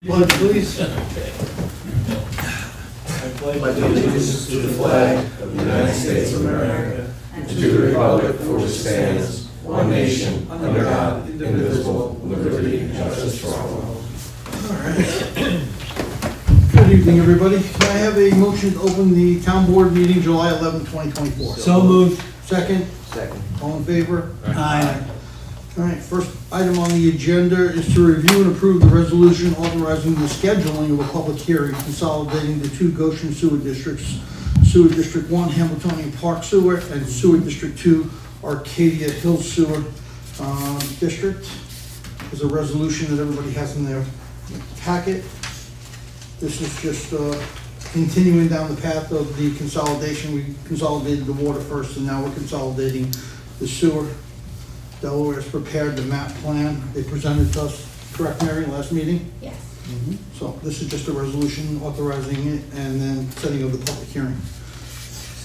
Pledge, please. I pledge allegiance to the flag of the United States of America and to the republic for which it stands, one nation, under God, indivisible, with liberty and justice for all. All right. Good evening, everybody. Can I have a motion to open the town board meeting July 11, 2024? So moved. Second? Second. All in favor? Aye. All right, first item on the agenda is to review and approve the resolution authorizing the scheduling of a public hearing consolidating the two Goshen sewer districts, Sewer District 1, Hamiltonian Park Sewer, and Sewer District 2, Arcadia Hills Sewer District. There's a resolution that everybody has in their packet. This is just continuing down the path of the consolidation. We consolidated the water first, and now we're consolidating the sewer. Delaware has prepared the map plan. They presented to us, correct, Mary, last meeting? Yes. So this is just a resolution authorizing it and then setting of the public hearing.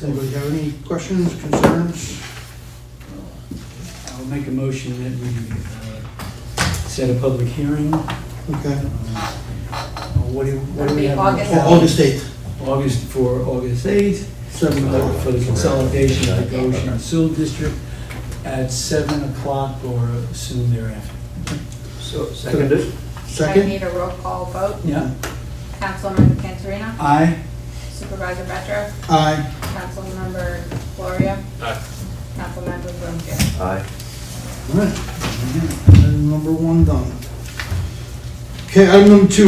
Anybody have any questions, concerns? I'll make a motion that we set a public hearing. Okay. What do we have? August August 8th. August 8th, 7 o'clock. for the consolidation of the Goshen Sewer District at 7 o'clock or soon thereafter. So, seconded? I Second? need a roll call vote. Yeah. Councilmember Cantorino? Aye. Supervisor Petro? Aye. Councilmember Floria? Aye. Councilmember Bloomfield? Aye. All right. Item number 1 done. Okay, item number 2,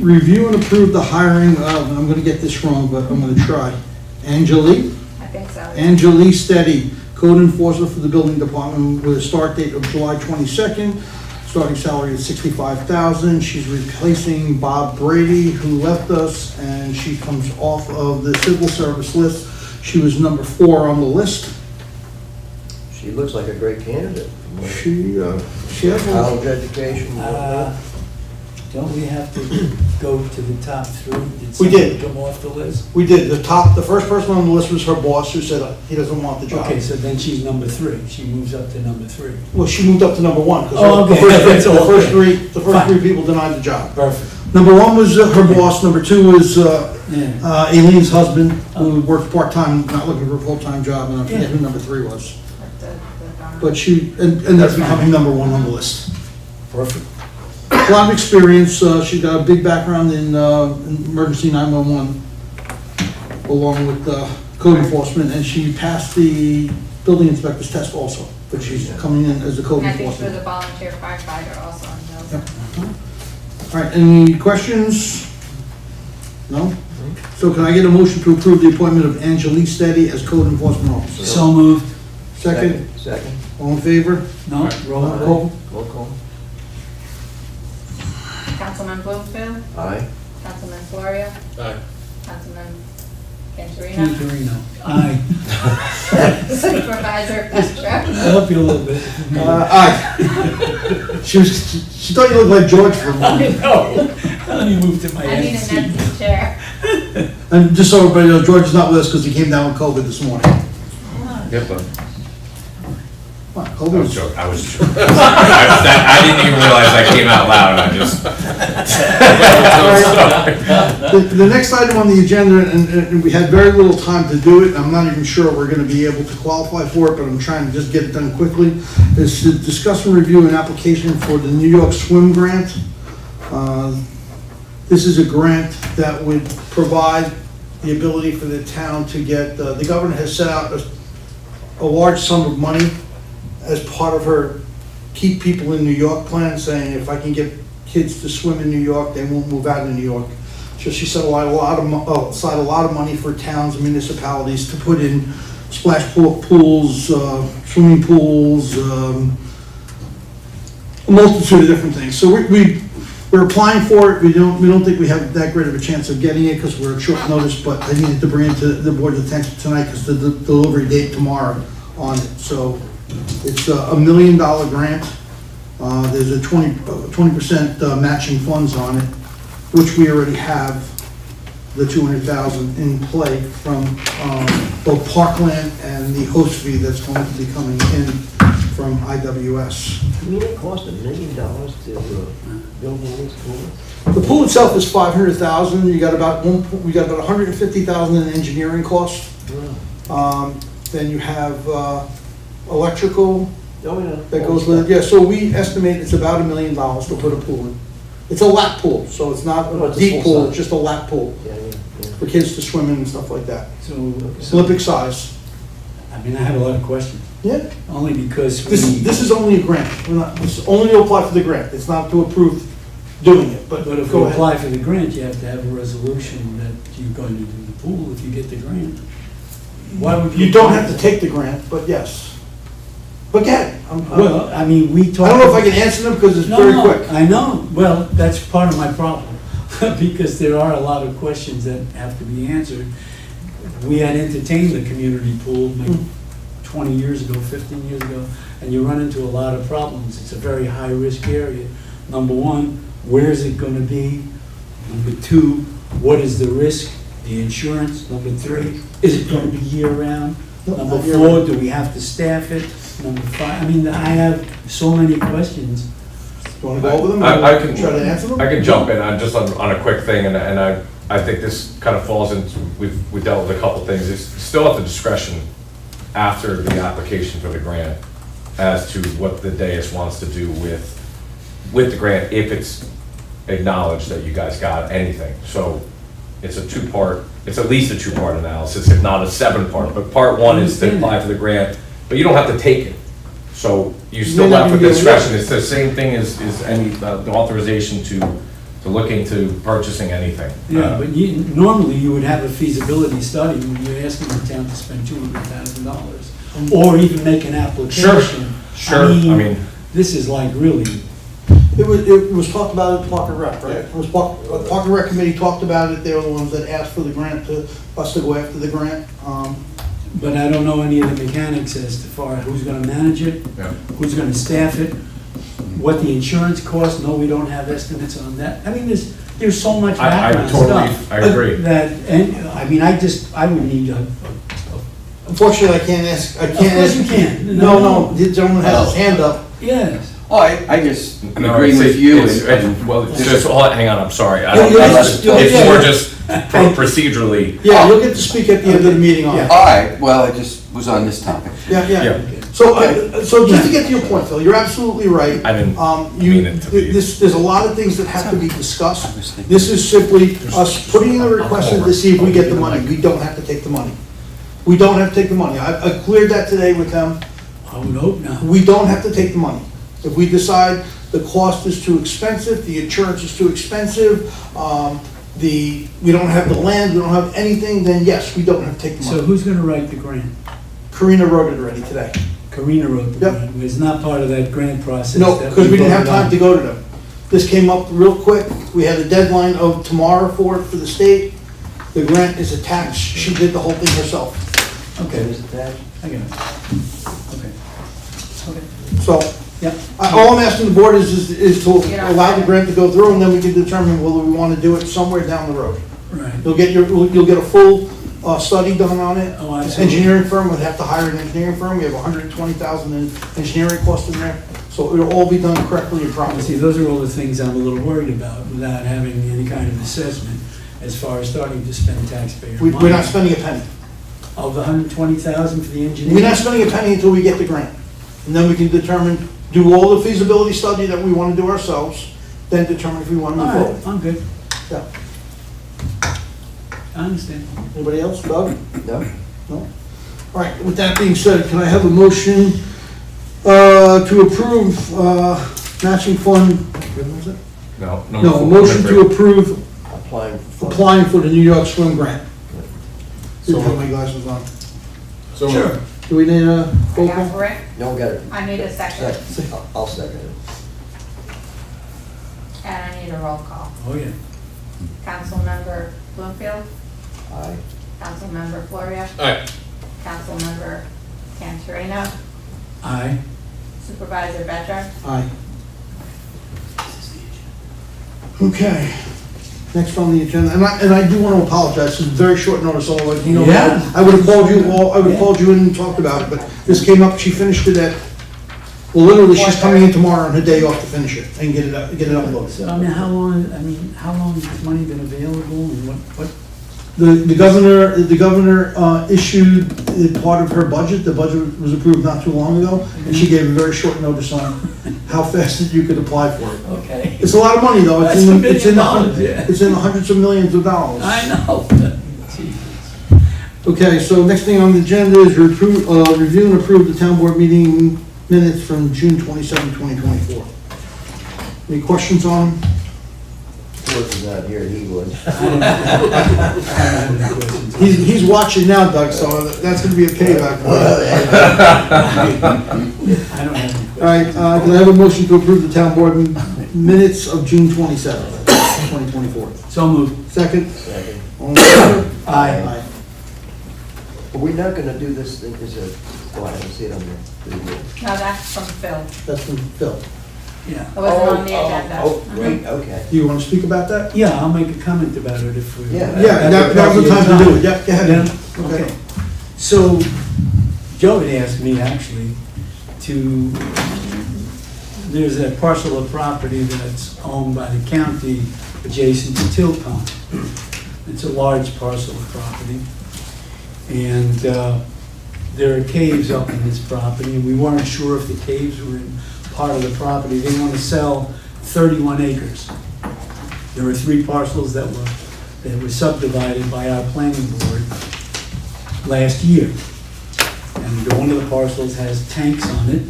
review and approve the hiring of, I'm going to get this wrong, but I'm going to try. Angelique? I think so. Angelique Steady, code enforcer for the building department with a start date of July 22nd, starting salary at $65,000. She's replacing Bob Brady, who left us, and she comes off of the civil service list. She was number 4 on the list. She looks like a great candidate. She has a, College education. Don't we have to go to the top 3? We did. Come off the list? we did, the first person on the list was her boss, who said he doesn't want the job. Okay, so then she's number 3. She moves up to number 3. Well, she moved up to number 1, because Oh, okay. the first three Fine. people denied the job. Perfect. Number 1 was her boss, number 2 was Yeah. Aileen's husband, who worked part-time, not looking for a full-time job, and I forget who number 3 was. But she, and that's becoming number 1 on the list. Perfect. A lot of experience, she's got a big background in emergency 911, along with code enforcement, and she passed the building inspector's test also, but she's coming in as a code And I think she was enforcement. a volunteer firefighter also on Mills. All right, any questions? No? So can I get a motion to approve the appointment of Angelique Steady as code enforcement officer? So moved. Second? Second. All in favor? No, roll call. Roll call. Councilman Bloomfield? Aye. Councilman Floria? Aye. Councilman Cantorino? Cantorino. Aye. Supervisor Petro? I'll help you a little bit. Aye. She thought you looked like George for a I moment. know. Let me move to my I need next an seat. empty chair. And just so everybody knows, George is not with us because he came down with COVID this morning. Yep, What, I was COVID? joking. I didn't even realize I came out loud. I just. The next item on the agenda, and we had very little time to do it, I'm not even sure we're gonna be able to qualify for it, but I'm trying to just get it done quickly, is to discuss and review an application for the New York Swim Grant. This is a grant that would provide the ability for the town to get, the governor has set out a large sum of money as part of her Keep People in New York plan, saying if I can get kids to swim in New York, they won't move out of New York. So she set aside a lot of money for towns and municipalities to put in splash pools, swimming pools, a multitude of different things. So we're applying for it. We don't think we have that great of a chance of getting it because we're at short notice, but I needed to bring it to the board's attention tonight because the delivery date tomorrow on it. So it's a $1 million grant. There's a 20% matching funds on it, which we already have the $200,000 in play from both Parkland and the host fee that's going to be coming in from IWS. You mean it cost $1 million to build one of these pools? The pool itself is 500,000, you got about we got about 150,000 in engineering costs. Wow. Then you have electrical Oh, yeah. that goes with it. Yeah, so we estimate it's about $1 million to put a pool in. It's a lap pool, so it's not Oh, a it's a deep full pool, size. it's just a lap pool Yeah, yeah. for kids to swim in and stuff like that. So, Olympic size. I mean, I have a lot of questions, Yeah, only because this is only a grant. We're not, this is only to apply for the grant. It's not to approve doing it, but But if go you ahead. apply for the grant, you have to have a resolution that you're going to do the pool if you get the grant. Why would You don't have to take the grant, but yes. But again, Well, I mean, we I talked. don't know if I can answer them because it's No, very no, quick. I know, well, that's part of my problem, because there are a lot of questions that have to be answered. We had entertained the community pool maybe 20 years ago, 15 years ago, and you run into a lot of problems. It's a very high-risk area. Number one, where is it gonna be? Number two, what is the risk, the insurance? Number three, is it gonna be year-round? No, Number not four, year-round. do we have to staff it? Number five, I mean, I have so many questions. Do you want to go over them? I or can try to answer them? I can jump in on just on a quick thing, and I think this kind of falls into, we dealt with a couple things. It's still at the discretion after the application for the grant as to what the dais wants to do with the grant, if it's acknowledged that you guys got anything. So it's a two-part, it's at least a two-part analysis, if not a seven-part. But part one is to apply for the grant, but you don't have to take it. So you still may not have be the able to- discretion. It's the same thing as any, the authorization to look into purchasing anything. Yeah, but normally you would have a feasibility study when you're asking the town to spend $200,000, or even make an application. Sure, I mean, This is like really, It was talked about at Park and Rec, right? It was Park and Rec Committee talked about it. They were the ones that asked for the grant us to go after the grant. but I don't know any of the mechanics as to far who's gonna manage it, yeah. who's gonna staff it, what the insurance costs. No, we don't have estimates on that. I mean, there's so much I background totally- stuff. I agree. That, and, I mean, I would need a. Unfortunately, I can't ask, I can't Of course ask. you can. No, the gentleman has his hand up. Yes. Oh, I just No, agree it's- with you. well, it's just, hang on, I'm sorry. It's More just procedurally. Yeah, you'll get to speak at the end of the meeting on it. All right, well, it just was on this topic. Yeah, yeah. Yeah. So just to get to your point, Phil, you're absolutely right. I didn't mean it to be. There's a lot of things that have to be discussed. This is simply us putting in a request to see if we get the money. We don't have to take the money. We don't have to take the money. I cleared that today with them. I would hope not. We don't have to take the money. If we decide the cost is too expensive, the insurance is too expensive, we don't have the land, we don't have anything, then yes, we don't have to take the So money. who's gonna write the grant? Karina wrote it already today. Karina wrote the Yep. grant. It's not part of that grant process. No, that because we didn't have voted on. time to go to them. This came up real quick. We had a deadline of tomorrow for the state. The grant is attached. She did the whole thing herself. Okay, Is it that? I got it. Okay. Okay. So, Yep. all I'm asking the board is to allow the grant to go through, and then we can determine whether we want to do it somewhere down the road. Right. You'll get a full study done on it. Oh, I see. Engineering firm would have to hire an engineering firm. We have 120,000 in engineering costs in there. So it'll all be done correctly and See, properly. those are all the things I'm a little worried about without having any kind of assessment as far as starting to spend taxpayer money. We're not spending a penny. Of the 120,000 for the engineering? We're not spending a penny until we get the grant. And then we can determine, do all the feasibility study that we want to do ourselves, then determine if we want to All move right, forward. I'm good. Yeah. I understand. Anybody else? Doug? No? No? All right, with that being said, can I have a motion to approve matching fund, what was it? No, No, a motion to approve Applying for. applying for the New York Swim Grant. So- Put my glasses on. So Sure. Do we need a I roll got call? Rick, No, got it. I need a second, Second. I'll second it. and I need a roll call. Oh, yeah. Councilmember Bloomfield, Aye. Councilmember Floria, Aye. Councilmember Cantorino, Aye. Supervisor Betcher. Aye. Okay, next on the agenda, and I do want to apologize, this is very short notice, although, you know, Yeah. I would have called you, I would have called you in and talked about it, but this came up, she finished it at Well, literally, she's coming in tomorrow on her day off to finish it and get it uploaded. So, I mean, how long has this money been available and what? The governor issued part of her budget. The budget was approved not too long ago, and she gave a very short notice on how fast that you could apply for it. Okay. It's a lot of money, though. That's $1 billion, yeah. It's in the hundreds of millions of dollars. I know. Okay, so next thing on the agenda is review and approve the town board meeting minutes from June 27, 2024. Any questions on them? George is not here, he would. He's watching now, Doug, so that's gonna be a payback for you. I don't have any questions. All right, can I have a motion to approve the town board minutes of June 27, 2024? So moved. Second? Second. All in favor? Aye. Are we not gonna do this thing, oh, I don't see it on there. No, that's from Phil. That's from Phil. Yeah. It wasn't on the agenda. Oh, great, okay. Do you want to speak about that? Yeah, I'll make a comment about it if we. Yeah. Yeah, now's the time to do it. Yep, go ahead. Yeah, okay. So, Joe had asked me actually there's a parcel of property that's owned by the county adjacent to Tilcon. It's a large parcel of property. And there are caves up in this property, and we weren't sure if the caves were in part of the property. They want to sell 31 acres. There were 3 parcels that were subdivided by our planning board last year. And one of the parcels has tanks on it.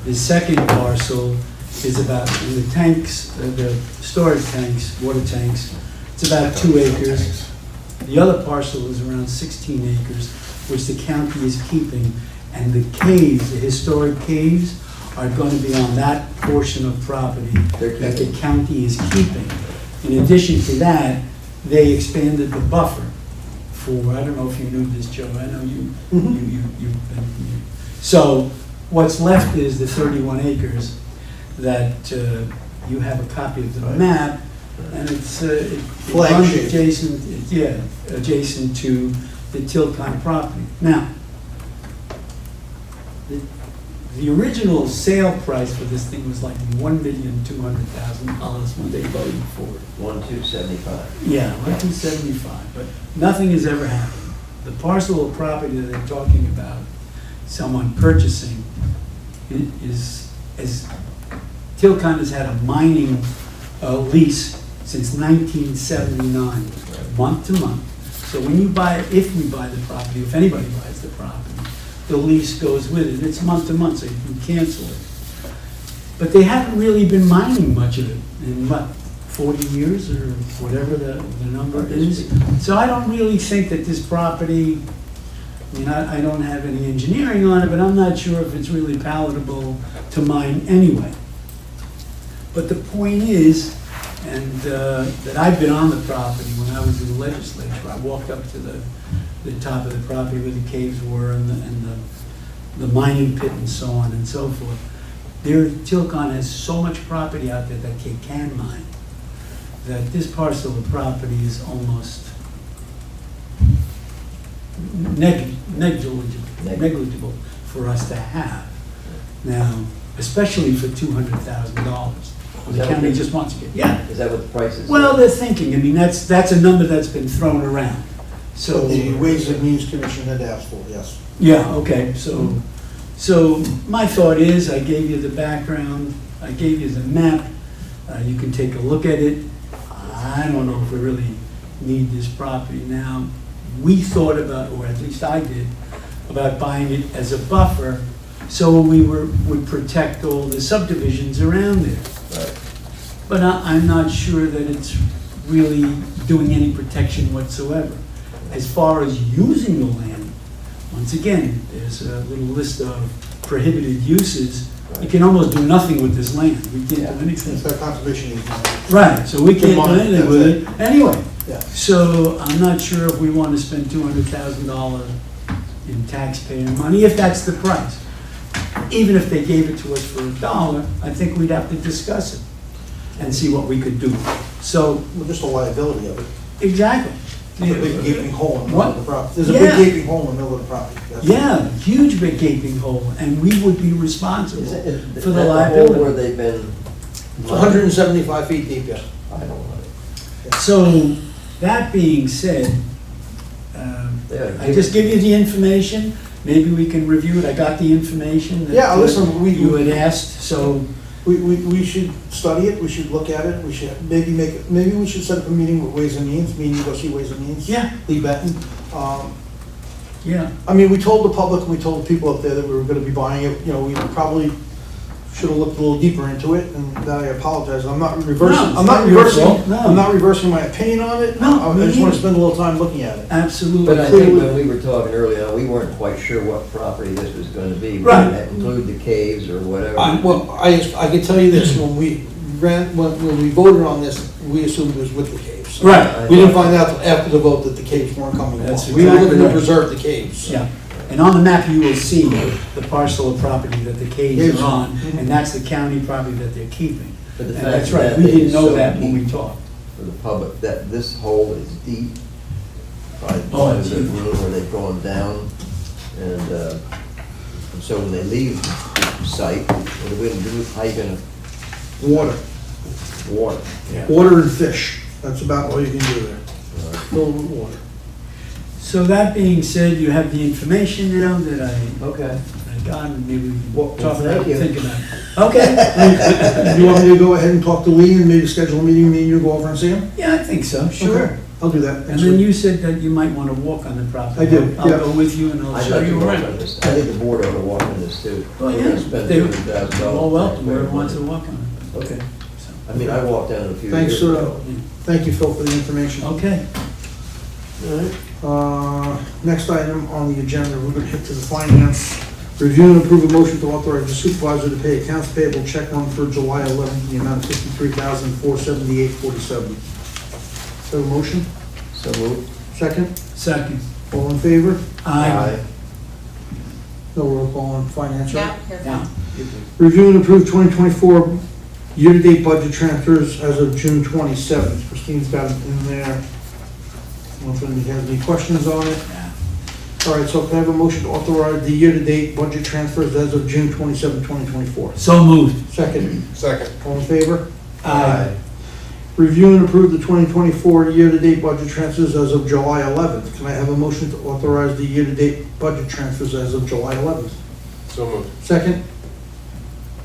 The second parcel is about, in the tanks, the storage tanks, water tanks, it's about 2 acres. The other parcel is around 16 acres, which the county is keeping. And the caves, the historic caves, are going to be on that portion of property that the county is keeping. In addition to that, they expanded the buffer for, I don't know if you knew this, Joe, I know you've been here. So what's left is the 31 acres that you have a copy of the map, and it runs adjacent to the Tilcon property. Now, the original sale price for this thing was like $1,200,000 when they voted for it. 1,275. Yeah, 1,275, but nothing has ever happened. The parcel of property that they're talking about, someone purchasing, is Tilcon has had a mining lease since 1979, month to month. So when you buy, if we buy the property, if anybody buys the property, the lease goes with it. It's month to month, so you can cancel it. But they haven't really been mining much of it in, 40 years or whatever the number is. So I don't really think that this property, I mean, I don't have any engineering on it, but I'm not sure if it's really palatable to mine anyway. But the point is, and that I've been on the property when I was in the legislature. I walked up to the top of the property where the caves were and the mining pit and so on and so forth. Tilcon has so much property out there that they can mine, that this parcel of property is almost negligible for us to have. Now, especially for $200,000. The county just wants to get, yeah. Is that what the price is? Well, they're thinking, I mean, that's a number that's been thrown around. So The Ways and Means Commission had asked for, yes. yeah, okay, so my thought is, I gave you the background, I gave you the map, you can take a look at it. I don't know if we really need this property now. We thought about, or at least I did, about buying it as a buffer, so we would protect all the subdivisions around there. Right. But I'm not sure that it's really doing any protection whatsoever. As far as using the land, once again, there's a little list of prohibited uses. You can almost do nothing with this land. We can't do anything. It's that conservation easement. Right, so we can't do anything with it anyway. Yeah. So I'm not sure if we want to spend $200,000 in taxpayer money, if that's the price. Even if they gave it to us for $1, I think we'd have to discuss it and see what we could do. So, Well, just the liability of it. exactly. There's a big gaping hole in the middle of the What? property. There's a Yeah. big gaping hole in the middle of the property. That's- Yeah, huge big gaping hole, and we would be responsible Is it, for the hole where liability. they've been? It's 175 feet deep, yeah. I don't want it. So, that being said, Yeah, I just give you the information, maybe we can review it, I got the information that Yeah, listen, you had asked, so, We should study it, we should look at it, we should maybe we should set up a meeting with Ways and Means, me and you go see Ways and Means. Yeah. Lee Benton. yeah. I mean, we told the public, and we told the people up there that we were gonna be buying it, you know, we probably should have looked a little deeper into it, and that I apologize, I'm not reversing, No, it's I'm not not your reversing, fault, no. I'm not reversing my opinion on it. No, I me just wanna neither. spend a little time looking at it. Absolutely. But I think when we were talking earlier, we weren't quite sure what property this was gonna be. Right. Would that include the caves or whatever? Well, I can tell you this, when we voted on this, we assumed it was with the caves. Right. We didn't find out till after the vote that the caves weren't coming along. That's We were looking exactly to right. preserve the caves. Yeah, and on the map, you will see the parcel of property that the caves Caves. are on, Mhm. and that's the county property that they're keeping. But the And fact that's right, that we they didn't know so that when we deep talked. For the public, that this hole is deep, probably Oh, part it's of the huge. room where they've gone down, and so when they leave the site, what are we gonna do, how you gonna Water, water? water and fish, that's about all you can do there. Fill it with water. So that being said, you have the information now that I Okay. got, and maybe we Well, can talk about thank it, you. think about it. Okay, You want me to go ahead and talk to Lee and maybe schedule a meeting, me and you go over and see him? yeah, I think so, sure. Okay, I'll do that. And next then week. you said that you might want to walk on the property. I do, I'll yeah. go with you and I'll I'd show like to you walk around. on this, I think the board ought to walk on this too. Well, We're yeah, gonna spend they- $200,000. Well, welcome, whoever wants to walk on it. Okay, So, I mean, I walked down it a few Thanks, years sir. ago. Thank you, Phil, for the information. Okay, Next item on the agenda, we're gonna hit to the finance. Review and approve a motion to authorize the supervisor to pay accounts payable check run for July 11th, in the amount of $53,478.47. Have a motion? So moved. Second? second. All in favor? Aye. No roll call on finance, right? Yeah, you're Yeah. fine. Review and approve 2024 year-to-date budget transfers as of June 27th. Christine's got it in there. I don't know if anybody has any questions on it. All right, so can I have a motion to authorize the year-to-date budget transfers as of June 27, 2024? So moved. Second, Second. all in favor? Aye. Review and approve the 2024 year-to-date budget transfers as of July 11th. Can I have a motion to authorize the year-to-date budget transfers as of July 11th? So moved. Second,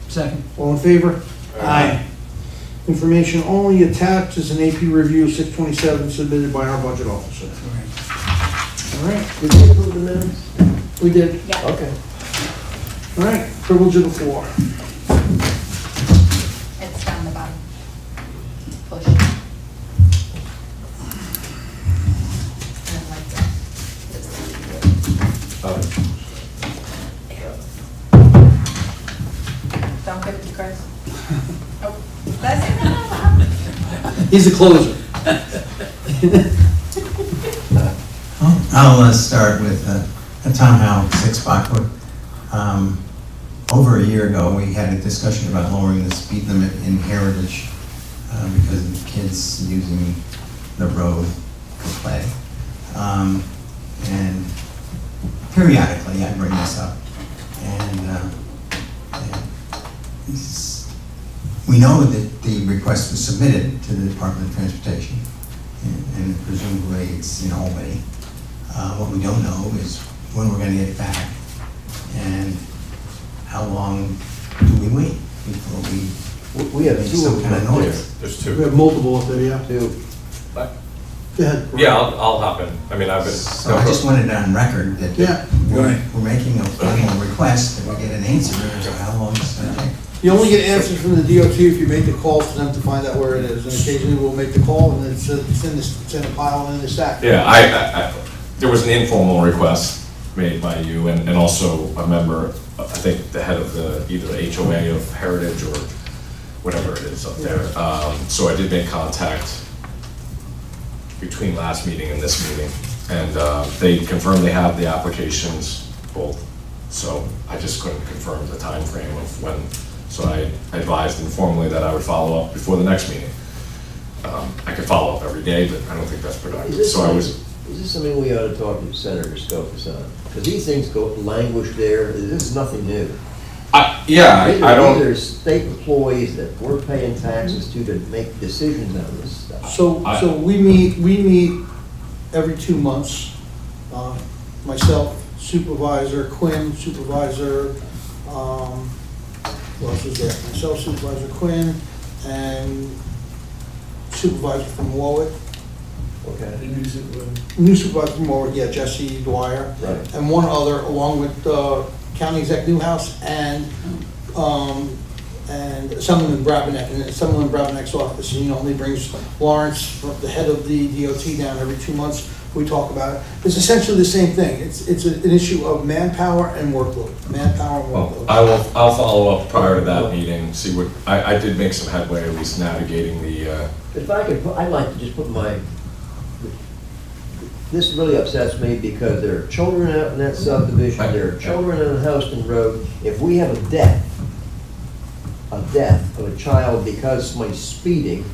Second. all in favor? Aye. Information only attached is an AP review 627 submitted by our budget officer. All right, Did we approve the minutes? we did. Yeah, Okay. All right, privilege of the floor. it's down the bottom. Push. And like that. Don't give it to Chris. Oh, that's it. He's a closer. I'll start with Tom Howe, 6 Bockwood. Over a year ago, we had a discussion about lowering the speed limit in Heritage because of kids using the road for play. And periodically, I bring this up. And we know that the request was submitted to the Department of Transportation, and presumably it's in Albany. What we don't know is when we're going to get it back, and how long do we wait before we We have make two some of kind of them up there. noise. There's We two. have multiple up there, yeah. Two. Go ahead. Yeah, I'll hop in. I mean, I've been. So I just wanted it on record that Yeah. we're making a formal request that we get an answer, so how long is it going to take? You only get answers from the DOT if you make the call for them to find out where it is. And occasionally we'll make the call and it's in a pile and in the stack. Yeah, I there was an informal request made by you and also a member, I think the head of the, either HOA of Heritage or whatever it is up there. So I did make contact between last meeting and this meeting. And they confirmed they have the applications both. So I just couldn't confirm the time frame of when. So I advised informally that I would follow up before the next meeting. I could follow up every day, but I don't think that's productive. So I was, Is this something we ought to talk to Senator Scopus on? Because these things go languish there, this is nothing new. yeah, I don't. These are state employees that we're paying taxes to make decisions on this stuff. So we meet every 2 months. Myself, Supervisor Quinn, Supervisor, who else is there? Myself, Supervisor Quinn, and Supervisor from Warwick. Okay. New supervisor from Warwick, yeah, Jesse Dwyer. Right. And one other, along with County Exec Newhouse and someone in Brabenek, and someone in Brabenek's office. He normally brings Lawrence, the head of the DOT, down every 2 months. We talk about it. It's essentially the same thing. It's an issue of manpower and workload. Manpower and Well, workload. I'll follow up prior to that meeting, see what, I did make some headway, at least navigating the, If I could, I'd like to just put this really upsets me because there are children out in that subdivision, there are children on Houston Road. If we have a death of a child because somebody's speeding,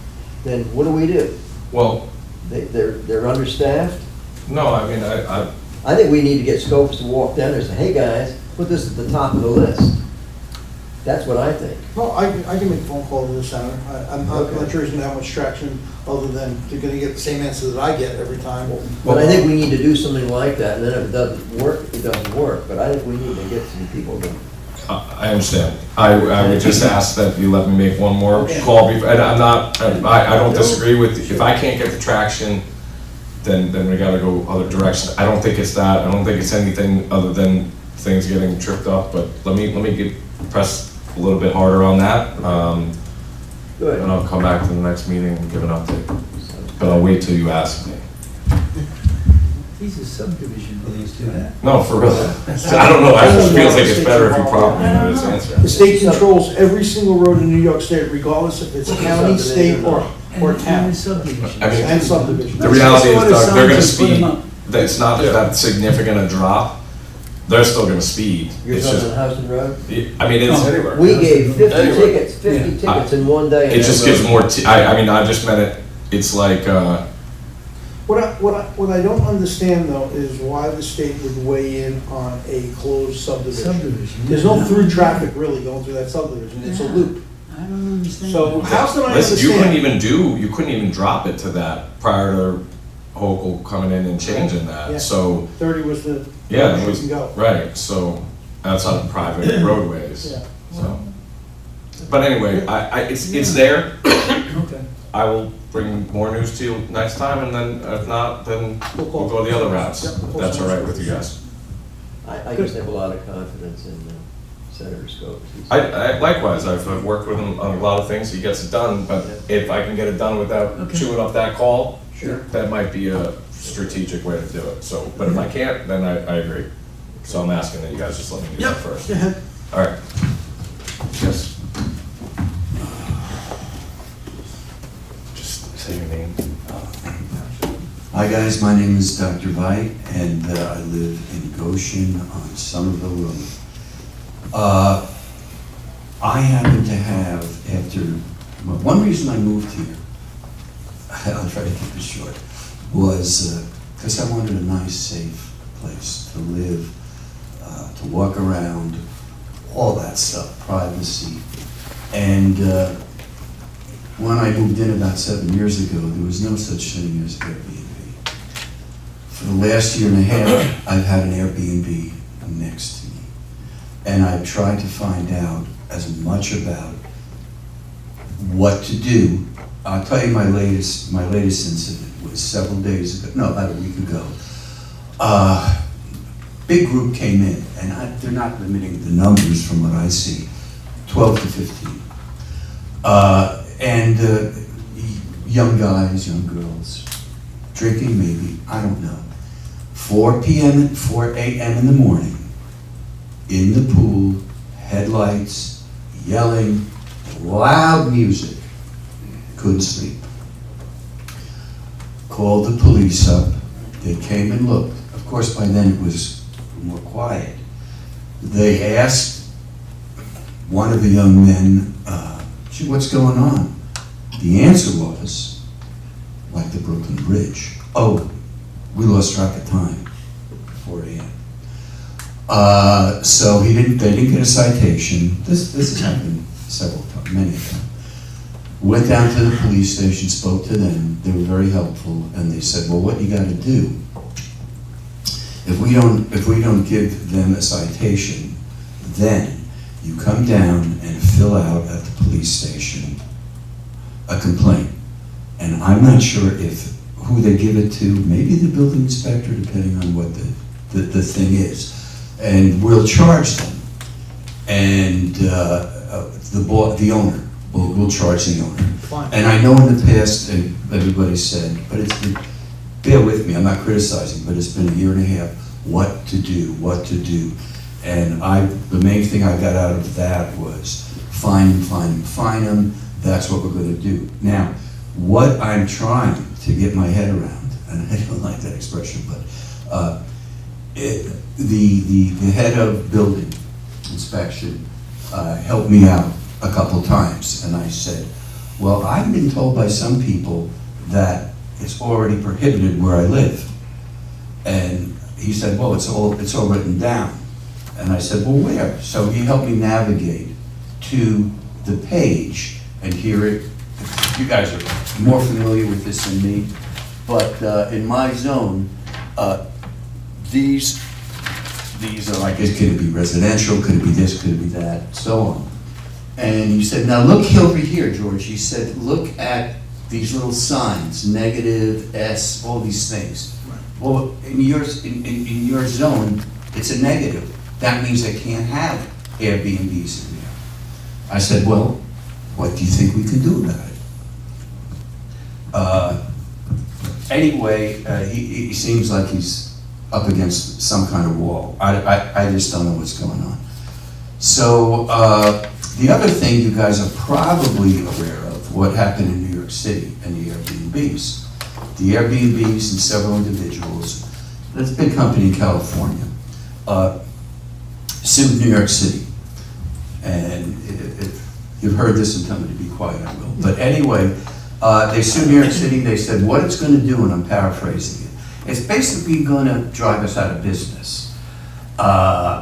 then what do? well, They're understaffed? no, I mean, I think we need to get Scopes to walk down there and say, hey guys, put this at the top of the list. That's what I think. Well, I can make a phone call to the senator. I'm not Okay. sure he's gonna have much traction, other than they're gonna get the same answer that I get every time. But I think we need to do something like that, and then if it doesn't work, it doesn't work. But I think we need to get some people to. I understand. I would just ask that you let me make one more call before, and I'm not, I don't disagree with, if I can't get the traction, then we gotta go other directions. I don't think it's that, I don't think it's anything other than things getting tripped up, but let me press a little bit harder on that. Good. And I'll come back to the next meeting and give an update. But I'll wait till you ask me. These are subdivision rules to that. No, for real. I don't know, I just feels like it's better if you properly know this answer. The state controls every single road in New York State, regardless if it's county, state, or town. And subdivision. I mean, And subdivision. the reality is, That's what it Doug, they're gonna sounds like, put 'em speed, up. it's not that significant a drop, they're still gonna speed. You're It's talking just, on Houston Road? I mean, it's, We gave 50 Anyway. tickets, 50 tickets in one day. it just gives more, I mean, I just meant it, it's like, What I don't understand, though, is why the state would weigh in on a closed subdivision. Subdivision. There's no through trapfic really going through that subdivision, it's a loop. I don't understand. So how can I listen, you understand? you couldn't even drop it to that prior to Hochul coming in and changing Yeah. that, so, 30 was the, yeah, it you was, can go. right, so, that's on private roadways, Yeah. so. But anyway, it's there, Okay. I will bring more news to you next time, and then if not, then We'll call. we'll go the other routes. Yep, we'll call That's all right Senator. with you guys. I just have a lot of confidence in Senator Scopes. I likewise, I've worked with him on a lot of things, he gets it done, but if I can get it done without Okay. chewing up that call, Sure. that might be a strategic way to do it, so, but if I can't, then I agree. So I'm asking that you guys just let me do that first. Go ahead. All right. Yes. Just say your name. Hi guys, my name is Dr. Veit, and I live in Goshen on Somerville Road. I happen to have, one reason I moved here, I'll try to keep it short, was because I wanted a nice, safe place to live, to walk around, all that stuff, privacy. And when I moved in about 7 years ago, there was no such thing as Airbnb. For the last year and a half, I've had an Airbnb next to me. And I've tried to find out as much about what to do. I'll tell you my latest incident was several days ago, no, about a week ago. Big group came in, and they're not limiting the numbers from what I see, 12 to 15. And young guys, young girls, drinking maybe, I don't know. 4 p.m. 4 a.m. in the morning, in the pool, headlights, yelling, loud music, couldn't sleep. Called the police up, they came and looked. Of course, by then it was more quiet. They asked one of the young men, "Gee, what's going on?" The answer was, like the Brooklyn Bridge. Oh, we lost track of time, 4 a.m. So they didn't get a citation. This has happened several times, many times. Went down to the police station, spoke to them. They were very helpful, and they said, "Well, what you got to do? If we don't give them a citation, then you come down and fill out at the police station a complaint." And I'm not sure who they give it to. Maybe the building inspector, depending on what the thing is. And we'll charge them. And the owner, we'll charge the owner. Fine. And I know in the past, and everybody said, but it's been, bear with me, I'm not criticizing, but it's been a year and a half, what to do. And the main thing I got out of that was fine them, that's what we're gonna do. Now, what I'm trying to get my head around, and I don't like that expression, but the head of building inspection helped me out a couple times, and I said, well, I've been told by some people that it's already prohibited where I live. And he said, well, it's all written down. And I said, well, where? So he helped me navigate to the page, and here it, you guys are more familiar with this than me, but in my zone, these are like, could it be residential, could it be this, could it be that, so on. And he said, now look over here, George. He said, look at these little signs, negative, S, all these things. Right. Well, in your zone, it's a negative. That means they can't have Airbnbs in there. I said, well, what do you think we can do about it? Anyway, he seems like he's up against some kind of wall. I just don't know what's going on. So the other thing you guys are probably aware of, what happened in New York City and the Airbnbs. The Airbnbs and several individuals, that's a big company in California, sued New York City. And if you've heard this and tell me to be quiet, I will. But anyway, they sued New York City. They said, what it's going to do, and I'm paraphrasing it, it's basically going to drive us out of business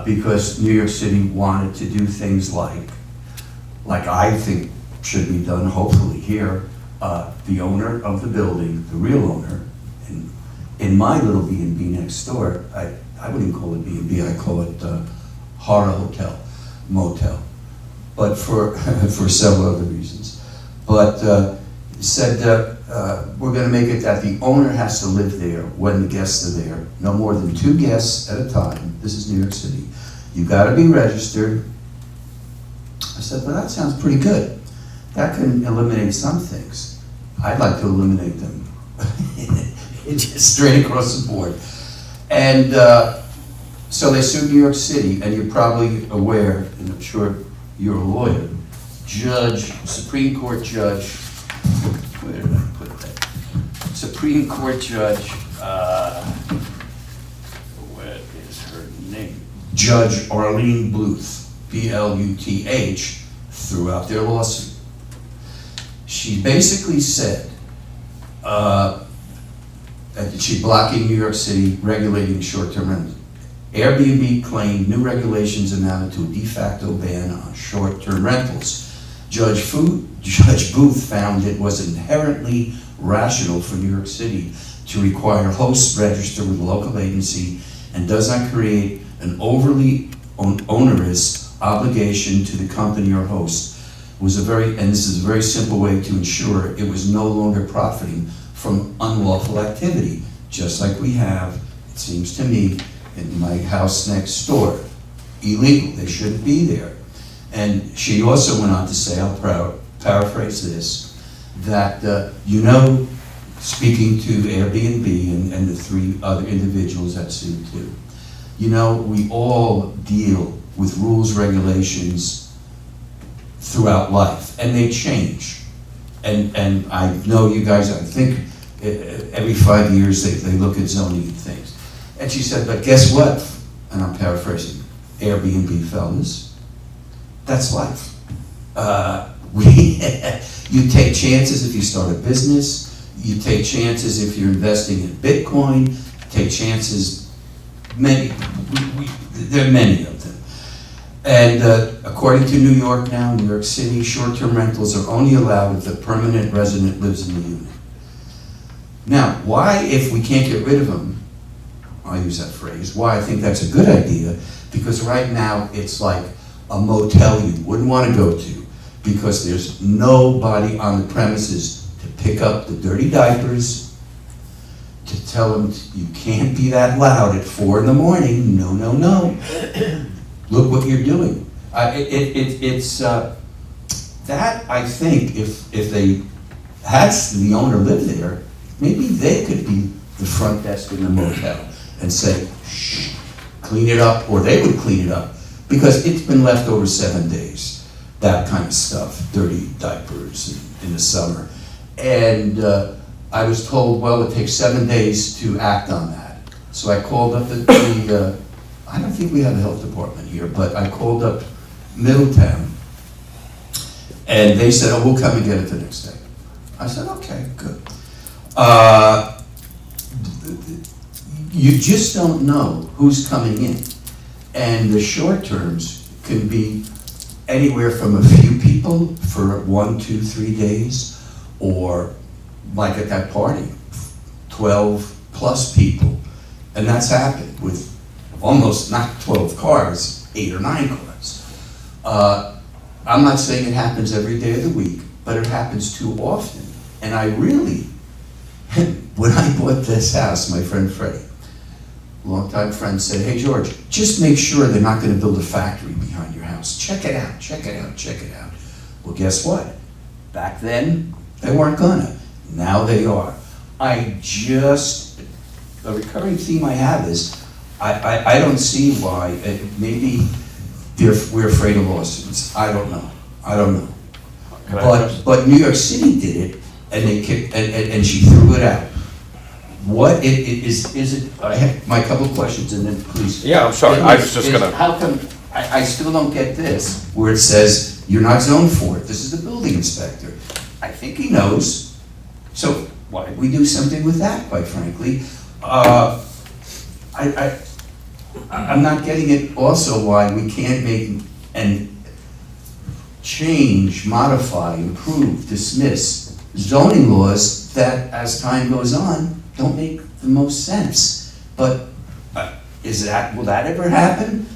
because New York City wanted to do things like I think should be done, hopefully here. The owner of the building, the real owner, in my little B&B next door, I wouldn't call it B&B, I call it horror hotel, motel, but for several other reasons. But said we're going to make it that the owner has to live there when the guests are there, no more than 2 guests at a time. This is New York City. You got to be registered. I said, well, that sounds pretty good. That can eliminate some things. I'd like to eliminate them just straight across the board. And so they sued New York City, and you're probably aware, and I'm sure you're a lawyer, Supreme Court Judge, where did I put that? Supreme Court Judge, what is her name? Judge Arlene Bluth, B-L-U-T-H, threw out their lawsuit. She basically said that she's blocking New York City regulating short-term rentals. Airbnb claimed new regulations amounted to a de facto ban on short-term rentals. Judge Booth found it was inherently rational for New York City to require hosts register with a local agency and does not create an overly onerous obligation to the company or host. And this is a very simple way to ensure it was no longer profiting from unlawful activity, just like we have, it seems to me, in my house next door. Illegal, they shouldn't be there. And she also went on to say, I'll paraphrase this, that, speaking to Airbnb and the 3 other individuals that sued too, we all deal with rules, regulations throughout life, and they change. And I know you guys, I think every 5 years they look at zoning and things. And she said, but guess what? And I'm paraphrasing, Airbnb fellas, that's life. You take chances if you start a business, You take chances if you're investing in Bitcoin, take chances, there are many of them. And according to New York now, New York City, short-term rentals are only allowed if the permanent resident lives in the unit. Now, why, if we can't get rid of them, I'll use that phrase, why I think that's a good idea, because right now it's like a motel you wouldn't want to go to, because there's nobody on the premises to pick up the dirty diapers, to tell them you can't be that loud at 4 in the morning. No, no, no. Look what you're doing. It's that, I think, if they had the owner live there, maybe they could be the front desk in the motel and say, shh, clean it up, or they would clean it up, because it's been left over 7 days, that kind of stuff, dirty diapers in the summer. And I was told, well, it takes 7 days to act on that. So I called up I don't think we have a health department here, but I called up Middletown, and they said, oh, we'll come and get it the next day. I said, okay, good. You just don't know who's coming in. And the short terms can be anywhere from a few people for 1, 2, 3 days, or like at that party, 12 plus people. And that's happened with almost not 12 cars, 8 or 9 cars. I'm not saying it happens every day of the week, but it happens too often. And I really, when I bought this house, my friend Freddie, longtime friend, said, hey George, just make sure they're not going to build a factory behind your house. Check it out, check it out, check it out. Well, guess what? Back then, they weren't gonna. Now they are. A recurring theme I have is, I don't see why, maybe we're afraid of lawsuits. I don't know. But New York City did it, and they kicked, and she threw it out. What is it? I have my couple of questions, and then please. Yeah, I'm sorry. I was just gonna. How come? I still don't get this, where it says you're not zoned for it. This is the building inspector. I think he knows. So why don't we do something with that? Quite frankly, I'm not getting it. Also, why we can't make and change, modify, improve, dismiss zoning laws that, as time goes on, don't make the most sense. But will that ever happen?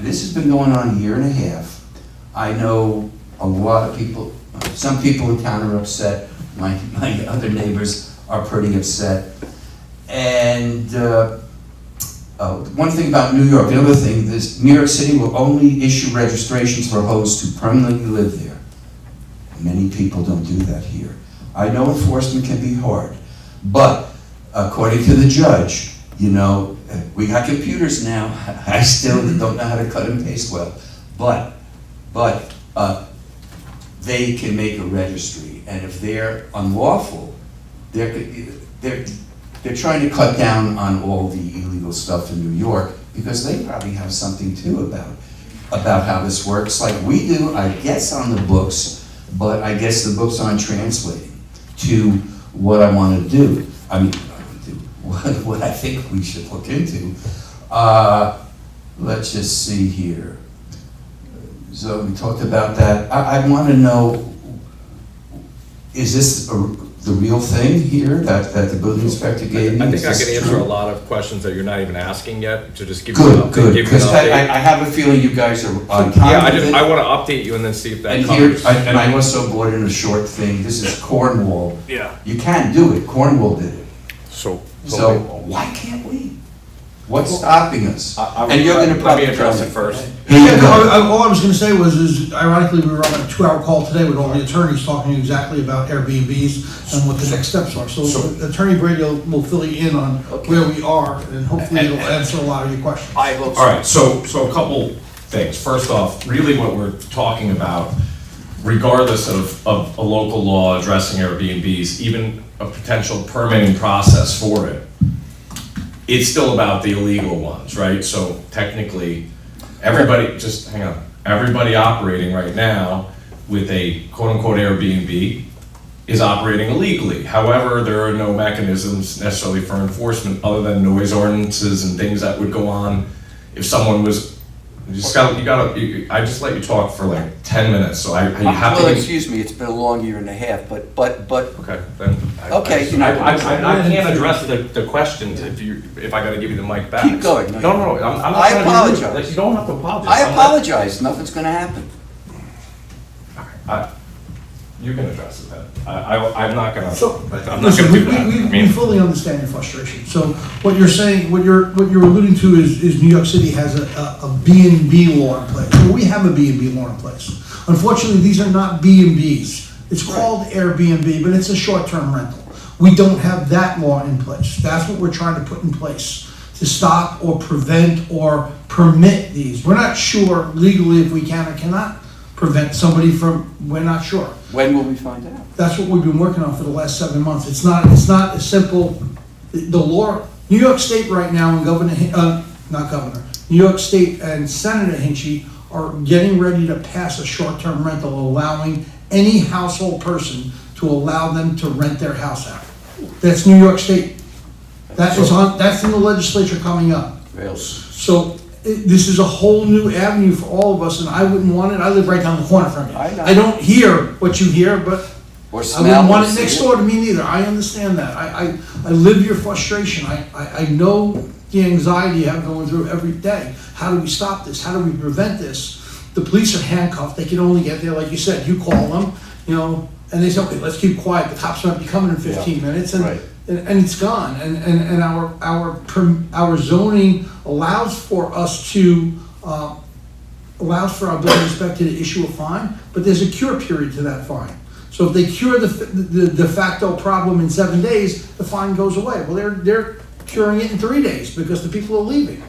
This has been going on a year and a half. I know a lot of people, some people in town are upset. My other neighbors are pretty upset. And one thing about New York, the other thing is New York City will only issue registrations for hosts who permanently live there. Many people don't do that here. I know enforcement can be hard, but according to the judge, you know, we got computers now. I still don't know how to cut and paste well, but they can make a registry, and if they're unlawful, they're trying to cut down on all the illegal stuff in New York, because they probably have something too about how this works, like we do, I guess, on the books, but I guess the books aren't translating to what I want to do. I mean, what I think we should look into. Let's just see here. So we talked about that. I want to know, is this the real thing here that the building inspector gave me? I think I can answer a lot of questions that you're not even asking yet, to just give you good, an good, update. because I have a feeling you guys are on time. Yeah, I want to update you and then see if that and covers. Here, and I also brought in a short thing. This is Cornwall. Yeah. You can do it. Cornwall did it. So Why can't we? What's stopping us? And you're going to let me probably address it first. Here you go. All I was gonna say was, ironically, we were on a 2-hour call today with all the attorneys talking exactly about Airbnbs and what the next steps are. So Attorney Brady will fill you in on where we are, and hopefully it'll answer a lot of your questions. I hope so. All right, so a couple things. First off, really what we're talking about, regardless of a local law addressing Airbnbs, even a potential permitting process for it, it's still about the illegal ones, right? So technically, everybody, just hang on, everybody operating right now with a quote-unquote Airbnb is operating illegally. However, there are no mechanisms necessarily for enforcement other than noise ordinances and things that would go on if someone was, I just let you talk for like 10 minutes, so you have to. Well, excuse me, it's been a long year and a half, but. Okay, then. Okay, you know. I can't address the questions if I gotta give you the mic back. Keep going. No, I'm not I trying to be rude. apologize. You don't have to apologize. I apologize, nothing's gonna happen. You can address it then. I'm not gonna. So, I'm not listen, gonna do that. I we mean, fully understand your frustration. So what you're saying, what you're alluding to is New York City has a B&B law in place. Well, we have a B&B law in place. Unfortunately, these are not B&Bs. It's called Airbnb, but it's a short-term rental. We don't have that law in place. That's what we're trying to put in place to stop or prevent or permit these. We're not sure legally if we can or cannot prevent somebody from, we're not sure. When will we find out? That's what we've been working on for the last 7 months. It's not a simple, the law, New York State right now and New York State and Senator Hinchy are getting ready to pass a short-term rental allowing any household person to allow them to rent their house out. That's New York State. That's in the legislature coming up. Really? So this is a whole new avenue for all of us, and I wouldn't want it. I live right down the corner from you. I know. I don't hear what you hear, but Or I smell wouldn't or want it see next door to me neither. I understand that. I live your frustration. I know the anxiety you have going through every day. How do we stop this? How do we prevent this? The police are handcuffed. They can only get there, like you said, you call them, and they say, okay, let's keep quiet. The cops might be coming in 15 minutes. And right. and it's gone. And our zoning allows for us to, allows for our building inspector to issue a fine, but there's a cure period to that fine. So if they cure the de facto problem in 7 days, the fine goes away. Well, they're curing it in 3 days because the people are leaving.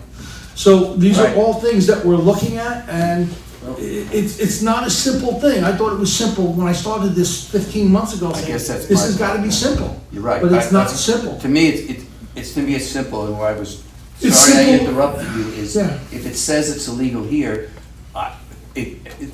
So these are all things that we're looking at, and it's not a simple thing. I thought it was simple when I started this 15 months ago. I guess that's This my has got to be problem. simple. You're right. But it's not That's- simple. To me, it's to me, it's simple, and where I was, It's sorry I simple. interrupted you, is Yeah. if it says it's illegal here,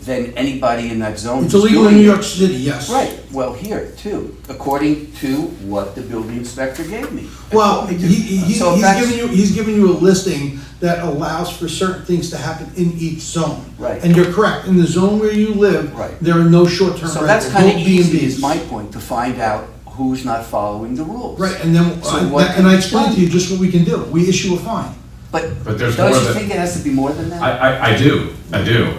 then anybody in that zone It's who's illegal in doing New it- York City, yes. Right, well, here too, according to what the building inspector gave me. Well, According to- he's So if that's- giving you a listing that allows for certain things to happen in each zone. Right. And you're correct, in the zone where you live, Right. there are no short-term So rentals, that's no kind of easy, B&Bs. is my point, to find out who's not following the rules. Right, and then, So what and I can be explained done? to you just what we can do. We issue a fine. But there's don't more you than- think it has to be more than that? I do,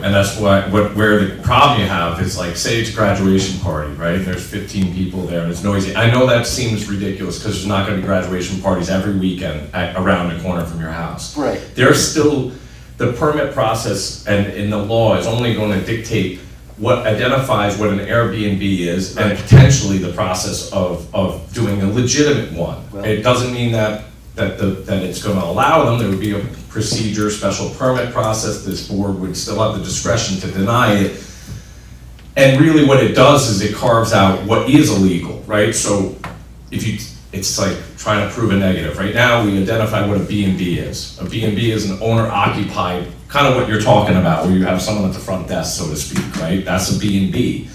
and that's where the problem you have is, like, say it's a graduation party, right? There's 15 people there and it's noisy. I know that seems ridiculous because there's not gonna be graduation parties every weekend around the corner from your house. Right. There's still, the permit process and in the law is only gonna dictate what identifies what an Airbnb is and potentially the process of doing a legitimate one. Well- It doesn't mean that it's gonna allow them. There would be a procedure, special permit process. This board would still have the discretion to deny it. And really what it does is it carves out what is illegal, right? So it's like trying to prove a negative. Right now, we identify what a B&B is. A B&B is an owner-occupied, kind of what you're talking about, where you have someone at the front desk, so to speak, right? That's a B&B.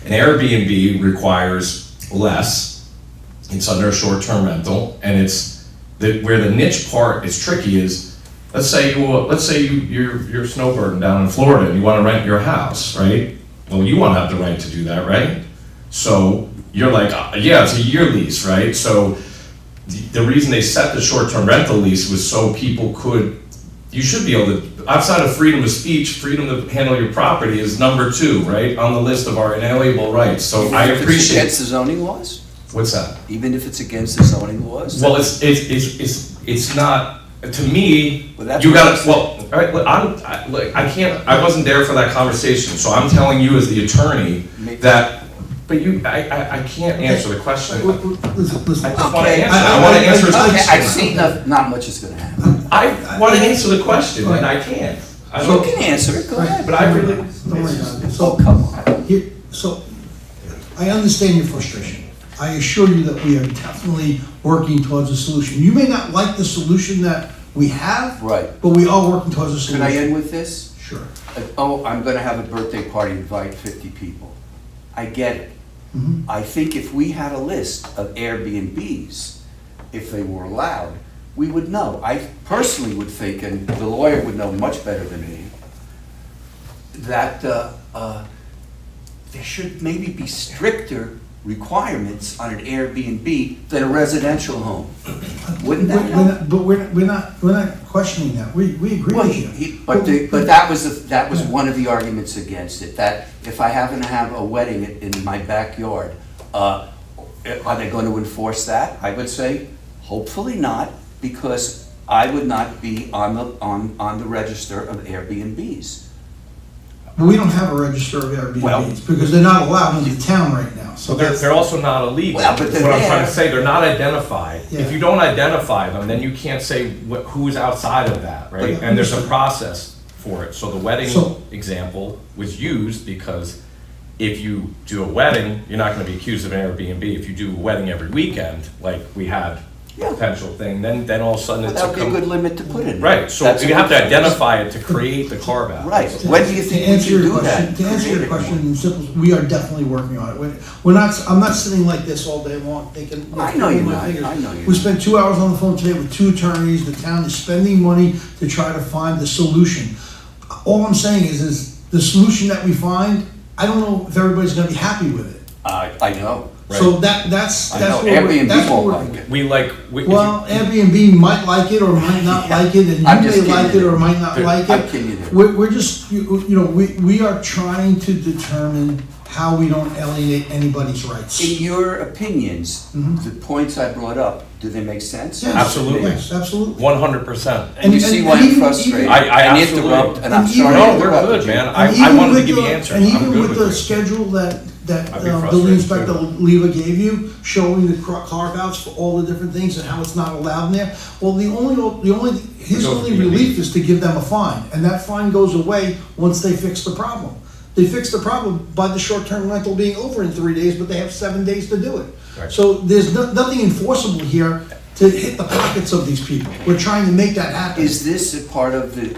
An Airbnb requires less. It's under a short-term rental, and where the niche part is tricky is, let's say you're snowbirding down in Florida and you want to rent your house, right? Well, you want to have the right to do that, right? So you're like, yeah, it's a year lease, right? So the reason they set the short-term rental lease was so people you should be able to, outside of freedom of speech, freedom to handle your property is number 2, right? On the list of our inalienable rights. So Even I if it's appreciate. against the zoning laws? What's that? Even if it's against the zoning laws? Well, it's not, to me, Well, that's you what I'm gotta, well, all right, look, I wasn't there for that conversation, so I'm telling you as the attorney that, but I can't answer the question. Listen. I just wanna Okay. answer, I wanna answer his Okay, I question. see not much is gonna happen. I wanna answer the question, and I can't. I You don't, can answer it, go ahead. but I really, Don't worry about it. Oh, So, come on. so, I understand your frustration. I assure you that we are definitely working towards a solution. You may not like the solution that we have. Right. But we are working towards a solution. Can I end with this? Sure. Oh, I'm gonna have a birthday party, invite 50 people. I get it. Mhm. I think if we had a list of Airbnbs, if they were allowed, we would know. I personally would think, and the lawyer would know much better than me, that there should maybe be stricter requirements on an Airbnb than a residential home. Wouldn't that help? But we're not questioning that. We agree Well, with you. but that was one of the arguments against it, that if I happen to have a wedding in my backyard, are they going to enforce that? I would say, hopefully not, because I would not be on the register of Airbnbs. But we don't have a register of Airbnbs Well- because they're not allowed in the town right now. So So they're also not illegal. Well, but That's they're what I'm trying there. to say. They're not identified. Yeah. If you don't identify them, then you can't say who's outside of that, right? But- And there's a process for it. So the wedding So- example was used because if you do a wedding, you're not gonna be accused of an Airbnb. If you do a wedding every weekend, like we had Yeah. potential thing, then all of a sudden That it's would be a good limit to put in. Right, so That's a you have good to thing. identify it to create the carve out. Right. When do you think we should do that? To answer your Create it. question in simple, we are definitely working on it. We're not, I'm not sitting like this all day long thinking. I know you're my not. fingers. I know you're We not. spent 2 hours on the phone today with 2 attorneys. The town is spending money to try to find the solution. All I'm saying is the solution that we find, I don't know if everybody's gonna be happy with it. I know. So that's I know. what we're, Airbnb that's what won't we're. like it. We like, if you- Well, Airbnb might like it or might not like it, and I'm you just may like it kidding. or might not like I'm it. kidding you there. We're just, you know, we are trying to determine how we don't alienate anybody's rights. In your opinions, Mhm. the points I brought up, do they make sense? Yes, Absolutely. Yes, absolutely. 100%. And you And- see and why I'm even- frustrated. even- I And absolutely- interrupt, and I'm and sorry. even- to No, we're interrupt good, you. man. And I even wanted to with give you the- answers. And I'm even good with with the it. schedule that I'd be building frustrated, inspector too. Leva gave you, showing the carve-outs for all the different things and how it's not allowed in there, well, his It goes only to B&B. relief is to give them a fine, and that fine goes away once they fix the problem. They fix the problem by the short-term rental being over in 3 days, but they have 7 days to do it. Right. So there's nothing enforceable here to hit the pockets of these people. We're trying to make that happen. Is this a part of the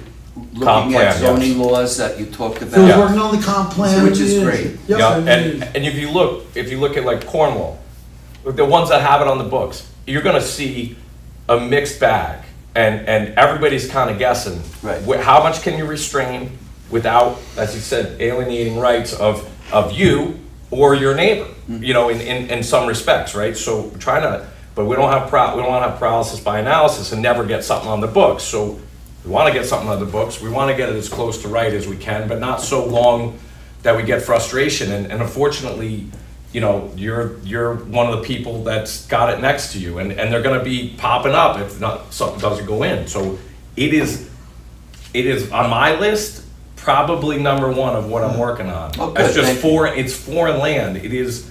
Comp looking at plan, zoning yes. laws that you talked Phil's about? working on the comp plan. Which is great. Yep. Yeah, and if you look at like Cornwall, the ones that have it on the books, you're gonna see a mixed bag, and everybody's kind of guessing. Right. How much can you restrain without, as you said, alienating rights of you or your neighbor, you know, in some respects, right? So we're trying to, but we don't have paralysis by analysis and never get something on the books. So we want to get something on the books. We want to get it as close to right as we can, but not so long that we get frustration. And unfortunately, you know, you're one of the people that's got it next to you, and they're going to be popping up if not something doesn't go in. So it is on my list, probably number one of what I'm working on. Oh, good. It's just Thank you. it's foreign land. It is.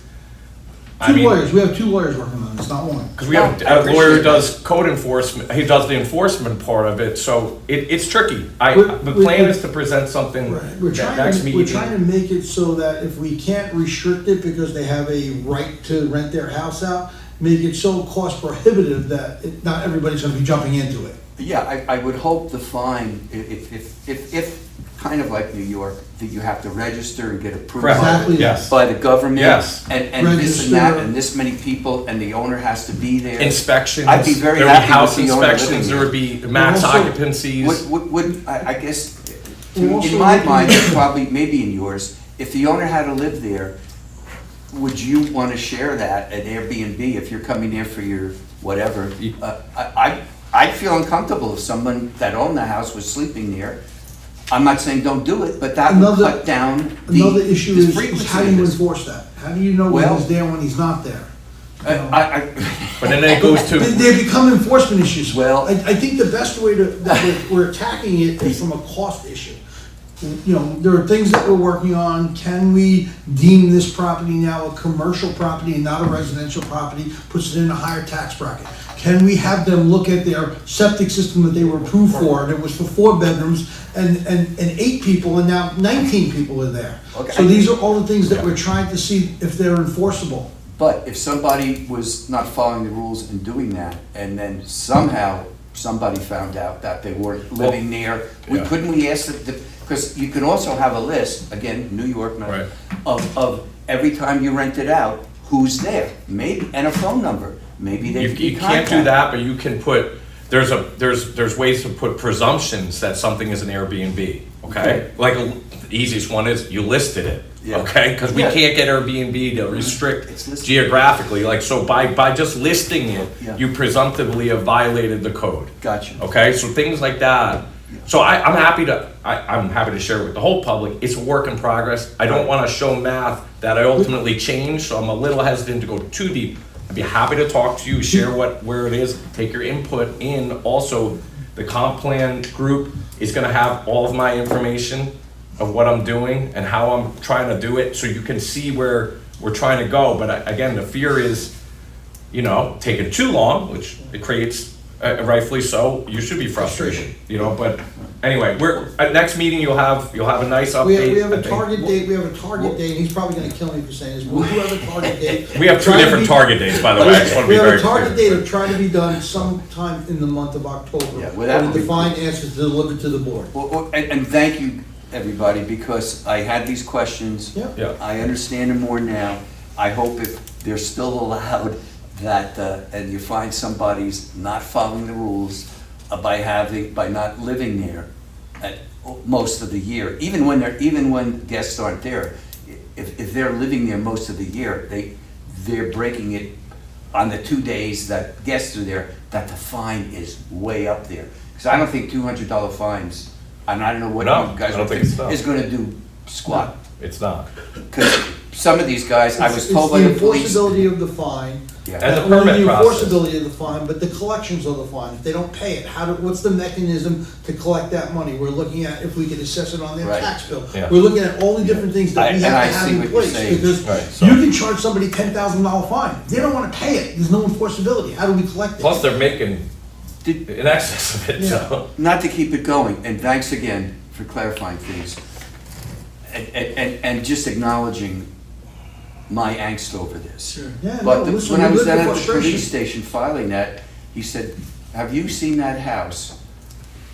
Two lawyers, we have 2 lawyers working on this, not one. Because we have I a lawyer who appreciate does code enforcement, he does the enforcement part of it, so it's tricky. We're- The we're- plan is to present something Right. We're that next trying to meeting. make it so that if we can't restrict it because they have a right to rent their house out, make it so cost prohibitive that not everybody's gonna be jumping into it. Yeah, I would hope the fine, if, kind of like New York, that you have to register and get approved Correct. Exactly. Yes. by the government. Yes. And this and that, Register. and this many people, and the owner has to be there. Inspections. I'd be very There would be happy house with the owner living inspections, there would be max also- occupancies. I guess, We're also in my looking- mind, probably, maybe in yours, if the owner had to live there, would you want to share that at Airbnb if you're coming there for your whatever? I'd feel uncomfortable if someone that owned the house was sleeping there. I'm not saying don't do it, but that would Another- cut down Another issue the is frequency how do of you this. enforce that? How do you know when Well- he's there, when he's not there? You know? But then it goes to. They become enforcement issues. Well- I think the best way that we're attacking it is from a cost issue. You know, there are things that we're working on. Can we deem this property now a commercial property and not a residential property? Puts it in a higher tax bracket. Can we have them look at their septic system that they were approved for, and it was for 4 bedrooms and 8 people, and now 19 people are there. Okay. So these are all the things that we're trying to see if they're enforceable. But if somebody was not following the rules and doing that, and then somehow somebody found out that they weren't living near, couldn't we ask that, because you can also have a list, again, New York, Right. of every time you rent it out, who's there? Maybe, and a phone number. Maybe they You can be you can't do contacted. that, but you can put, there's ways to put presumptions that something is an Airbnb, okay? Like, the easiest one is you listed it, Yeah. okay? Because we Yeah. can't get Airbnb to It's restrict listed. geographically, like, so by just listing it, Yeah. you presumptively have violated the code. Gotcha. Okay, so things like that. So I'm happy to share it with the whole public. It's a work in progress. I don't want to show math that I ultimately change, so I'm a little hesitant to go too deep. I'd be happy to talk to you, share where it is, take your input in. Also, the comp plan group is gonna have all of my information of what I'm doing and how I'm trying to do it, so you can see where we're trying to go. But again, the fear is, taking too long, which it creates, rightfully so, you should be frustrated, but anyway, at next meeting, you'll have a nice update. We have I a think. target date, and he's probably gonna kill me for saying this, but we do have a target date. We have two Trying to different be- target dates, by the way, I just want to We be have very a target clear. date of trying to be done sometime in the month of October. Yeah, well, that would With be defined answers to deliver to the board. And thank you, everybody, because I had these questions. Yeah. Yeah. I understand them more now. I hope if they're still allowed that, and you find somebody's not following the rules by not living there at most of the year, even when guests aren't there, if they're living there most of the year, they're breaking it on the 2 days that guests are there, that the fine is way up there. Because I don't think $200 fines, and I don't know what No, you guys I don't would think think, it's not. is gonna do squat. It's not. Because some of these guys, I was It's told by the police. It's the enforceability of the fine. Yeah. And the Not only permit process. The enforceability of the fine, but the collections of the fine. If they don't pay it, what's the mechanism to collect that money? We're looking at if we can assess it on their Right. tax bill. Yeah. We're looking at all the different things that we And have I to have see in what you're place. saying. Because Right, so- you can charge somebody $10,000 fine. If they don't wanna pay it, there's no enforceability. How do we collect it? Plus, they're making Did- in excess of it, so. Not to keep it going, and thanks again for clarifying things, and just acknowledging my angst over this. Sure. Yeah, But no, listen, when I we was live down the at the frustration. police station filing that, he said, have you seen that house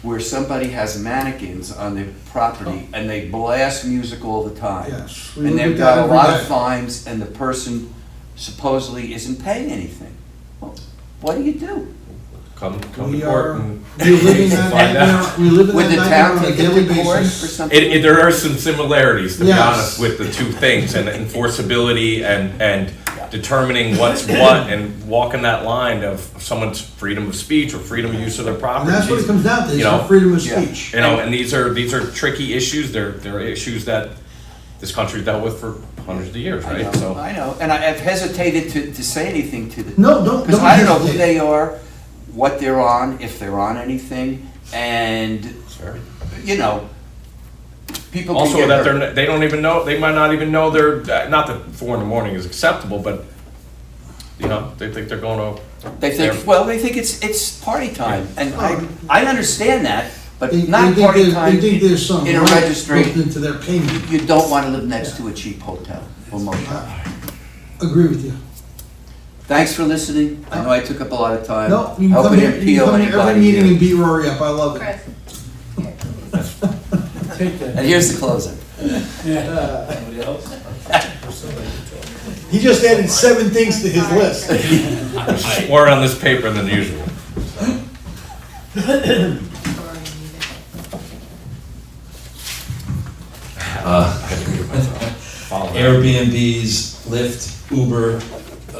where somebody has mannequins on their property and they blast music all the time? Yes. We And look they've at got that a every lot day. of fines and the person supposedly isn't paying anything. Well, what do you do? Come to We court are, and we live in that find out. nightmare, we live in Would that the nightmare town on a take it daily to court basis. for something? There are some similarities, to be Yes. honest, with the two things, and enforceability and determining what's what and walking that line of someone's freedom of speech or freedom of use of their And property. that's what it comes down to, is You know, freedom of yeah. speech. And these are tricky issues. They're issues that this country's dealt with for hundreds of years, I right? know, So I know, and I've hesitated to say anything to the. No, don't Because I don't know who hesitate. they are, what they're on, if they're on anything, and, people can also get that hurt. they don't even know. They might not even know they're not that 4 a.m. is acceptable, but they think they're going to. They think it's party time, and I understand that, but They not think party there's- time They think there's some in a right registry. built into their payment. You don't want to live next to a cheap hotel or motel. Agree with you. Thanks for listening. I know I took up a lot of time. No, you can Hope come it here, didn't you can peel come here every anybody meeting here. and beat Rory up, I love it. Chris. Take that. And here's the closer. Yeah. He just added 7 things to his list. More on this paper than usual. Airbnbs, Lyft, Uber,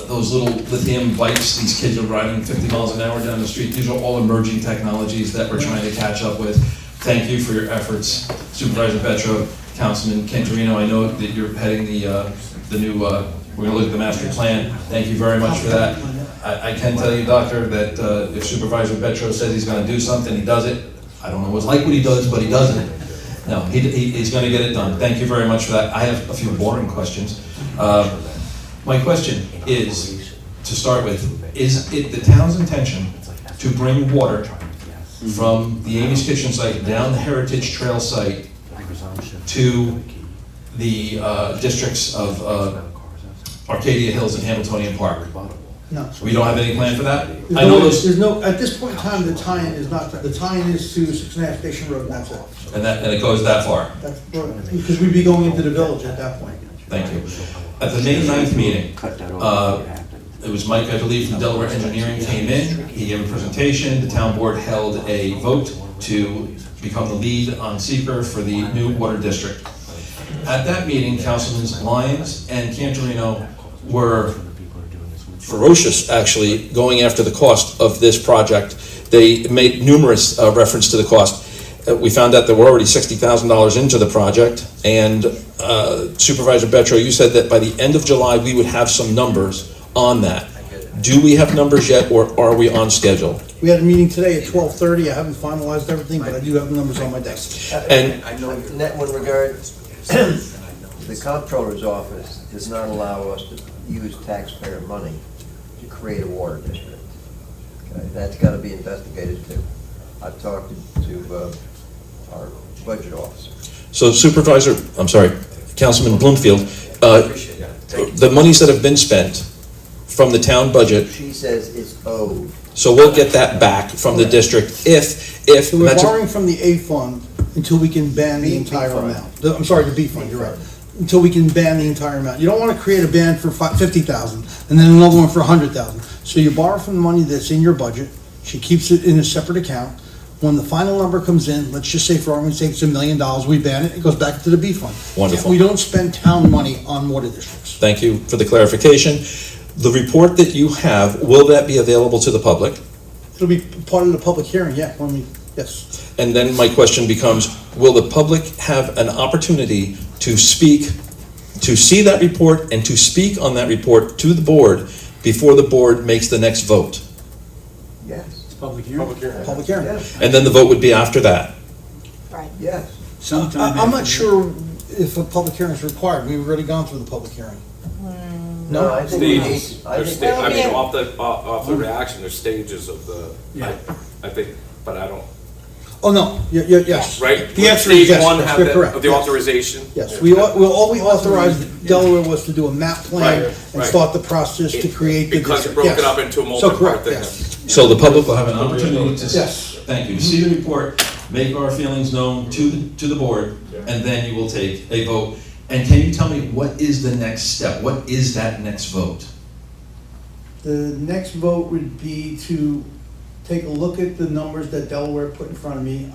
those little lithium bikes these kids are riding 50 miles an hour down the street, these are all emerging technologies that we're trying to catch up with. Thank you for your efforts, Supervisor Petro, Councilman Cantorino. I know that you're heading the new, we're gonna look at the master plan. Thank you very much for that. I can tell you, Doctor, that if Supervisor Petro says he's gonna do something, he does it. I don't always like what he does, but he does it. No, he's gonna get it done. Thank you very much for that. I have a few boring questions. My question is, to start with, is it the town's intention to bring water from the Amy's Kitchen site down the Heritage Trail site to the districts of Arcadia Hills and Hamiltonian Park? No. We don't have any plan for that? There's I know those, there's no, at this point in time, the tie-in is not, the tie-in is to 6.5 Station Road, and that's it. and it goes that far. That's, because we'd be going into the village at that point. Thank you. At the May 9th meeting, it was Mike, I believe, from Delaware Engineering came in, he gave a presentation, the town board held a vote to become the lead on seeker for the new water district. At that meeting, Councilman Lyons and Cantorino were ferocious, actually, going after the cost of this project. They made numerous reference to the cost. We found out that we're already $60,000 into the project, and Supervisor Betro, you said that by the end of July, we would have some numbers on that. Do we have numbers yet, or are we on schedule? We had a meeting today at 12:30. I haven't finalized everything, but I do have the numbers on my desk. And In that one regard, the comptroller's office does not allow us to use taxpayer money to create a water district. Okay, that's got to be investigated too. I've talked to our budget officer. so Supervisor, I'm sorry, Councilman Bloomfield, the monies that have been spent from the town budget, She says it's owed. so we'll get that back from the district if So we're Metro... borrowing from the A fund until we can ban the B entire fund. amount. I'm sorry, the B fund, you're right. Until we can ban the entire amount. You don't want to create a ban for 50,000 and then another one for 100,000. So you borrow from the money that's in your budget. She keeps it in a separate account. When the final number comes in, let's just say for argument's sake, it's $1 million, we ban it, it goes back to the B fund. Wonderful. We don't spend town money on water districts. Thank you for the clarification. The report that you have, will that be available to the public? It'll be part of the public hearing, yeah, yes. And then my question becomes, will the public have an opportunity to speak, to see that report and to speak on that report to the board before the board makes the next vote? Yes. It's public hearing. Public hearing. Yes. And then the vote would be after that? Right. Yes. Sometime I'm not after- sure if a public hearing is required. We've already gone through the public hearing. No, I think we need, Stages, I there's think, sta- I mean, off the reaction, there's stages of the, Yeah. I think, but I don't, Oh, no, yes. right? The answer is Stage yes. one have You're correct, the yes. authorization. Yes, all we authorized Delaware was to do a map plan Right, and right. start the process to create the district. Because you broke it Yes. up into a So multi-part correct, thing. yes. So the public will have an opportunity to... Yes. Thank you. To see the report, make our feelings known to the board, and then you will take a vote. And can you tell me what is the next step? What is that next vote? The next vote would be to take a look at the numbers that Delaware put in front of me,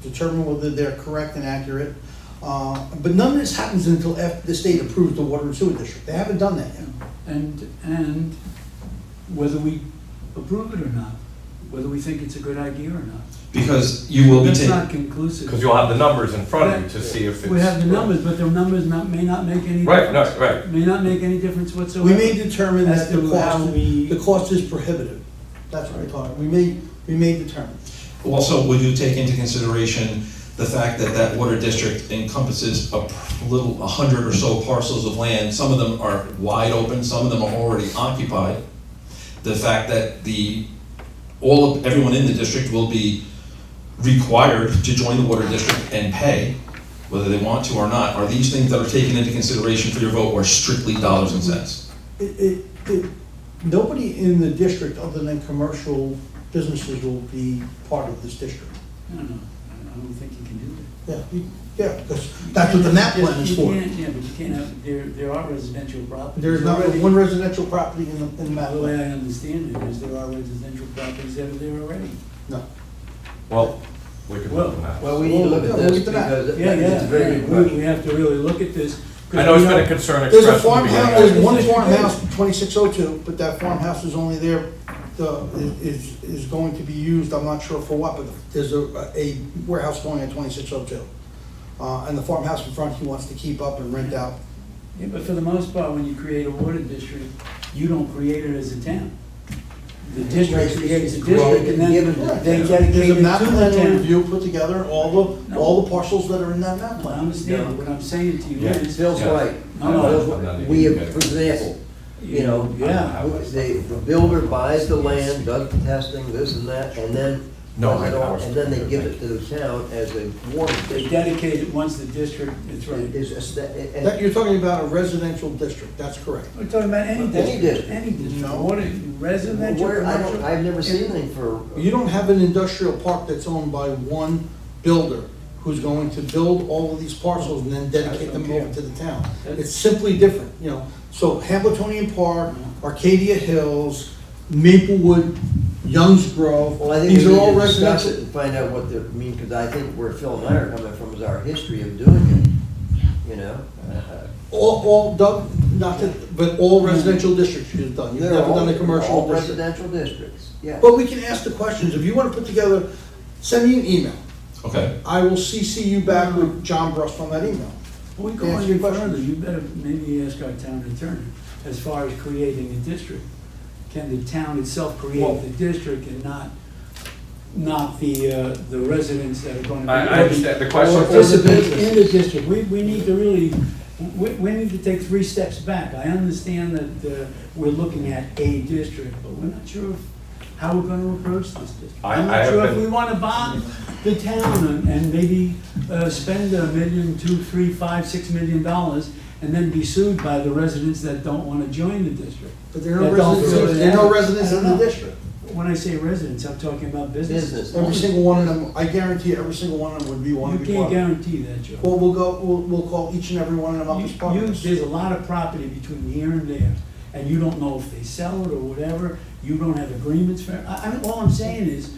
determine whether they're correct and accurate. But none of this happens until after the state approves the water and sewer district. They haven't done that yet. And whether we approve it or not, whether we think it's a good idea or not. Because you will be That's taking... not conclusive. Because you'll have the numbers in front of you to see if it's. We have the numbers, but the numbers may not make any difference. Right, no, right. May not make any difference whatsoever. We may determine As that to how we- the cost is prohibitive. That's what we're talking. We may determine. Also, would you take into consideration the fact that that water district encompasses a little, 100 or so parcels of land? Some of them are wide open, some of them are already occupied. The fact that everyone in the district will be required to join the water district and pay, whether they want to or not. Are these things that are taken into consideration for your vote, or strictly dollars and cents? Nobody in the district other than commercial businesses will be part of this district. I don't know. I don't think you can do that. Yeah, because that's what the map plan is You for. can't, yeah, but you can't have, there are residential properties. There's not already. one residential property in the map The way plan. I understand it is there are residential properties that are there already. No. Well, we could look at that. well, we need to look at We'll this look at that. because Yeah, it's a very good We question. have to really look at this. 'cause I know it's we been a concern There's a expressed from the farmhouse, beginning. there's one farmhouse, 2602, but that farmhouse is only there, is going to be used, I'm not sure for what, but there's a warehouse going at 2602. And the farmhouse in front, he wants to keep up and rent out. Yeah, but for the most part, when you create a water district, you don't create it as a town. The district creates a district and then they dedicate There's it a map to the plan town. review put together, all the parcels that are in that map I plan. understand, but what I'm saying to you Yeah. is, Bill's Yeah. right. No, no. We, for example, you know, yeah, the builder buys the land, does the testing, this and that, and then, No, and then they give it to the town as a water they district. dedicate it once the district, it's right. That, you're talking about a residential district, that's correct. We're talking about any Any district, district. any district, No. water, residential, commercial. I've never seen anything for. You don't have an industrial park that's owned by one builder who's going to build all of these parcels and then dedicate them over to the town. It's simply different, you know. So Hamiltonian Park, Arcadia Hills, Maplewood, Youngs Grove, Well, I think we these are all need to discuss residential. it and find out what they mean, because I think where Phil and I are coming from is our history of doing it, you know? All done, not to, but all residential districts you've done. You've They're never all- done a commercial all district. residential districts, yeah. But we can ask the questions. If you want to put together, send me an email. Okay, I will CC you back with John Brust on that email. We go Answer on your further, questions. you better maybe ask our town attorney, as far as creating a district. Can the town itself create the district and not the residents that are going to be. I understand the question. Or participate in the district. We need to really, we need to take 3 steps back. I understand that we're looking at a district, but we're not sure how we're gonna approach this district. I'm I not have sure if been- we wanna bond the town and maybe spend $1 million, $2, $3, $5, $6 million and then be sued by the residents that don't wanna join the district. But there are no That don't residents, really there are no have- residents I in don't the know. district. When I say residents, I'm talking about businesses. Business. Every single one of them, I guarantee every single one of them would be one You to be can't part of. guarantee that, Joe. Well, we'll call each and every one of them up as partners. There's a lot of property between here and there, and you don't know if they sell it or whatever, you don't have agreements for, I mean, all I'm saying is,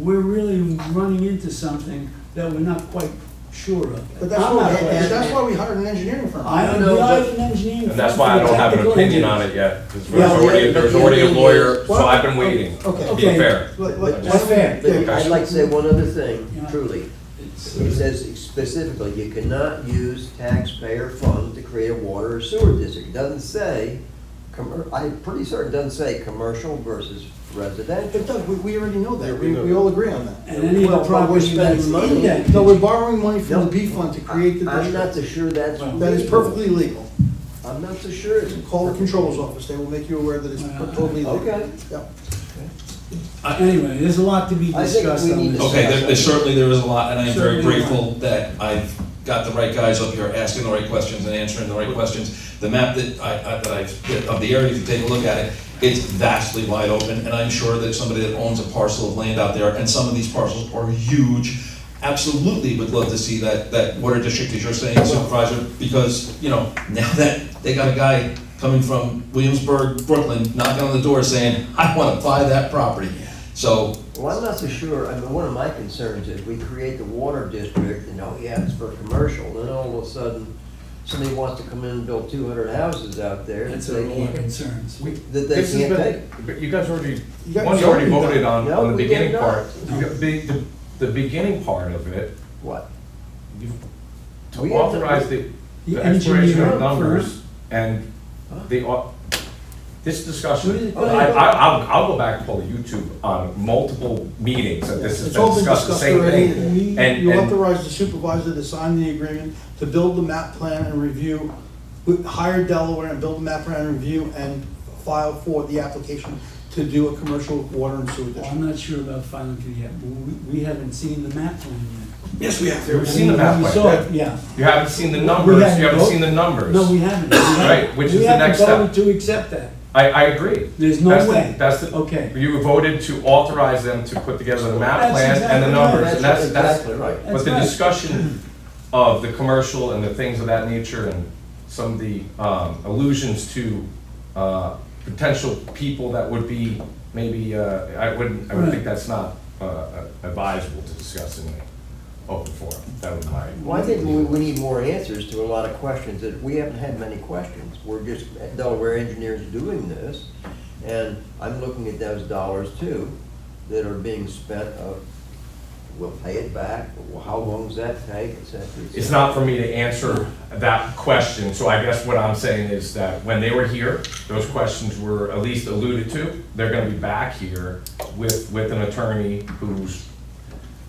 we're really running into something that we're not quite sure of. But that's I'm not quite that's sure. why we hired an engineering firm. I No, know, we but- hired an engineering. And that's firm why I for don't have an technical opinion on engineers. it yet, because Yeah, there's already a lawyer, so Well, I've been waiting, Okay. to be fair. That's fair. But I'd like to say one other thing, Yeah. truly. It says specifically, you cannot use taxpayer funds to create a water or sewer district. It doesn't say, I'm pretty certain it doesn't say commercial versus residential. But Doug, we already know that, we all agree on that. And any of Well, the but we're property that's spending money. in that. No, we're borrowing money from the No. B fund to create the I'm not district. so sure that's. That is legal. perfectly legal. I'm not so sure it's. Call the controller's office, they will make you aware that it's totally legal. Okay. Yep. Anyway, there's a lot to be I think discussed we on need this. to- okay, there certainly there is a lot, and I am very Certainly. grateful that I've got the right guys up here asking the right questions and answering the right questions. The map that of the area, if you take a look at it, it's vastly wide open, and I'm sure that somebody that owns a parcel of land out there, and some of these parcels are huge, absolutely would love to see that water district, as you're saying, Supervisor, because, you know, now that they got a guy coming from Williamsburg, Brooklyn, knocking on the door saying, I want to buy that property. So, Well, I'm not so sure, I mean, one of my concerns is we create the water district and, oh yeah, it's for commercial, then all of a sudden, somebody wants to come in and build 200 houses out there. That's that our they only can't- concerns. That they This has can't been- take. But you guys already, You got one, you already zoning voted done. on No, the we beginning did part. not. The beginning part of it, What? you- We to have authorize the engineer expiration of firm. numbers and the, this What discussion, is it? I'll go back and pull the YouTube on multiple meetings that this has It's been all been discussed, the discussed same already. thing. And- You and- authorize the supervisor to sign the agreement, to build the map plan and review, hire Delaware and build the map plan and review and file for the application to do a commercial water and sewer Well, district. I'm not sure about filing for yet. We haven't seen the map plan Yes, we have You've seen the map We plan. saw it, yeah. You haven't seen the We numbers, you haven't haven't voted. seen the numbers. No, we haven't. Right, which is the next We step. haven't voted to accept that. I agree. There's no That's the- way. That's the, Okay. you voted to authorize them to put together the map That's plan and exactly the right. numbers, and that's, exactly right. but the That's right. discussion of the commercial and the things of that nature and some of the allusions to potential people that would be maybe, I would Right. think that's not advisable to discuss in the open forum. That would be my. Well, I think we need more answers to a lot of questions, that we haven't had many questions. We're just Delaware engineers doing this, and I'm looking at those dollars too, that are being spent, we'll pay it back, well, how long does that take, et cetera, et cetera. It's not for me to answer that question, so I guess what I'm saying is that when they were here, those questions were at least alluded to. They're gonna be back here with an attorney who's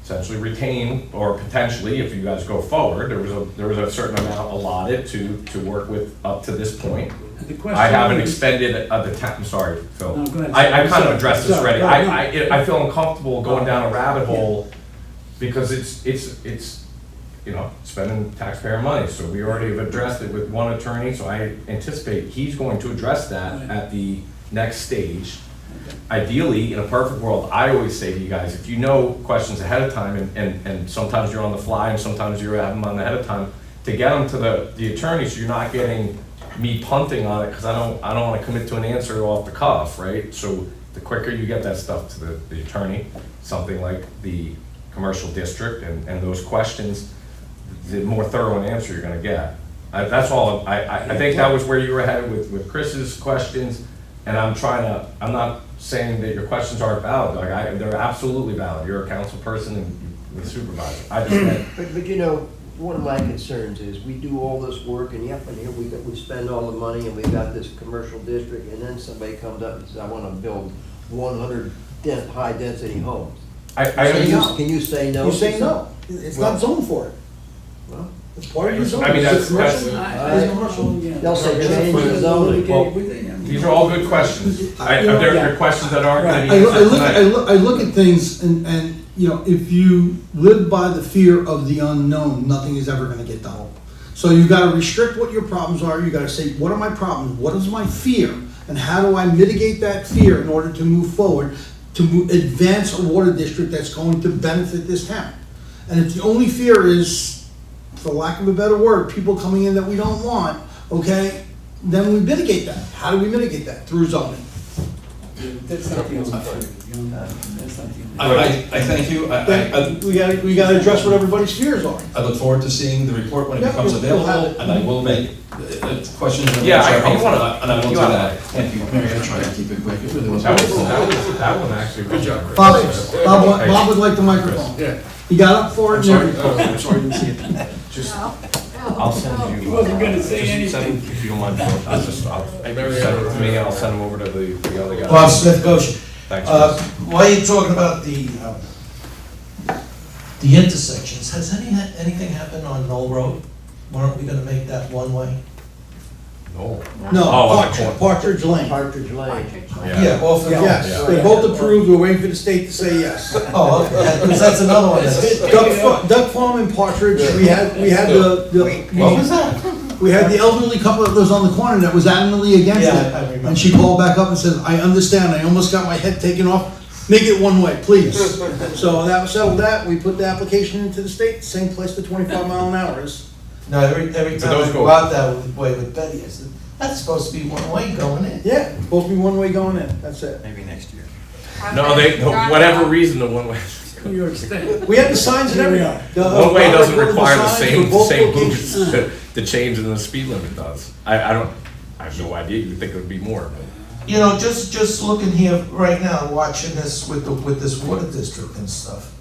essentially retained, or potentially, if you guys go forward, there was a certain amount allotted to work with up to this point. And the question I haven't is- expended the time, I'm sorry, Phil. No, go ahead. I kind of addressed this Sorry, already. right, I feel uncomfortable going down a rabbit hole because it's, you know, spending taxpayer money. So we already have addressed it with one attorney, so I anticipate he's going to address that Right. at the next stage. Ideally, in a perfect world, I always say to you guys, if you know questions ahead of time, and sometimes you're on the fly, and sometimes you have them on ahead of time, to get them to the attorney, so you're not getting me punting on it, because I don't want to commit to an answer off the cuff, right? So the quicker you get that stuff to the attorney, something like the commercial district and those questions, the more thorough an answer you're gonna get. That's all, I think that was where you were headed with Chris's questions, and I'm not saying that your questions aren't valid, like, they're absolutely valid. You're a council person and you're the supervisor. I just meant, But you know, one of my concerns is we do all this work and yep, and here we spend all the money and we got this commercial district, and then somebody comes up and says, I wanna build 100 high density homes. Can you say no? You say no, it's not zoned for it. Well, It's part of your zone. I mean, It's that's- commercial. They'll say change the zoning. well, these are all good questions. They're questions that aren't gonna be I answered look, tonight. I look at things and, you know, if you live by the fear of the unknown, nothing is ever gonna get done. So you gotta restrict what your problems are, you gotta say, what are my problems, what is my fear? And how do I mitigate that fear in order to move forward, to advance a water district that's going to benefit this town? And if the only fear is, for lack of a better word, people coming in that we don't want, okay, then we mitigate that. How do we mitigate that? Through zoning. That's not the only thing. That's not the only I thank you. We gotta address what everybody's fears are. I look forward to seeing the report when it Yeah, becomes we'll have available, it. and I will make questions and Yeah, answer I- you wanna- and I will do you wanna- that. Thank you. Mary, I'll try to keep it quick. It really was. That one actually. Good job. Bob would like the microphone. Yeah. He got up for it. I'm sorry, I didn't see it. Just, I'll send you. He wasn't gonna say just send anything. them, if you don't mind, I'll send it to me, and I'll send them over to the other guy. Bob Smith, Goshen. Thanks, Chris. While you're talking about the intersections, has anything happened on Knoll Road? Weren't we gonna make that one way? No. No, Oh, on the corner. Partridge Lane. Partridge Lane. Yeah, off of Knoll. Yes, they both approved, we're waiting for the state to say yes. Oh, okay, because that's another one. Duck Farm and Partridge, we had What was that? we had the elderly couple that was on the corner that was adamantly against Yeah, it. I remember. And she called back up and said, I understand, I almost got my head taken off, make it one way, please. So that settled that, we put the application into the state, same place the 25 mile an hour is. No, every But time those I go- go out that way with Betty, I said, that's supposed to be one way going in. Yeah, supposed to be one way going in, that's it. Maybe next year. No, whatever reason, the one way. New York State. We had the signs and everything. One way doesn't require the signs for both same locations. boots the change in the speed limit does. I have no idea, you'd think it would be more, but. You know, just looking here right now, watching this with this water district and stuff,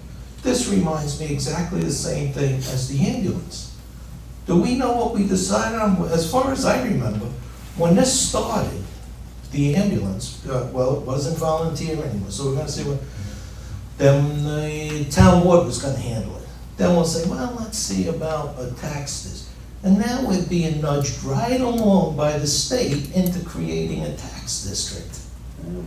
this reminds me exactly the same thing as the ambulance. Do we know what we decided on? As far as I remember, when this started, the ambulance, well, it wasn't volunteer anymore, so we're gonna say, well, then the town board was gonna handle it. Then we'll say, well, let's see about a tax this. And now we're being nudged right along by the state into creating a tax district.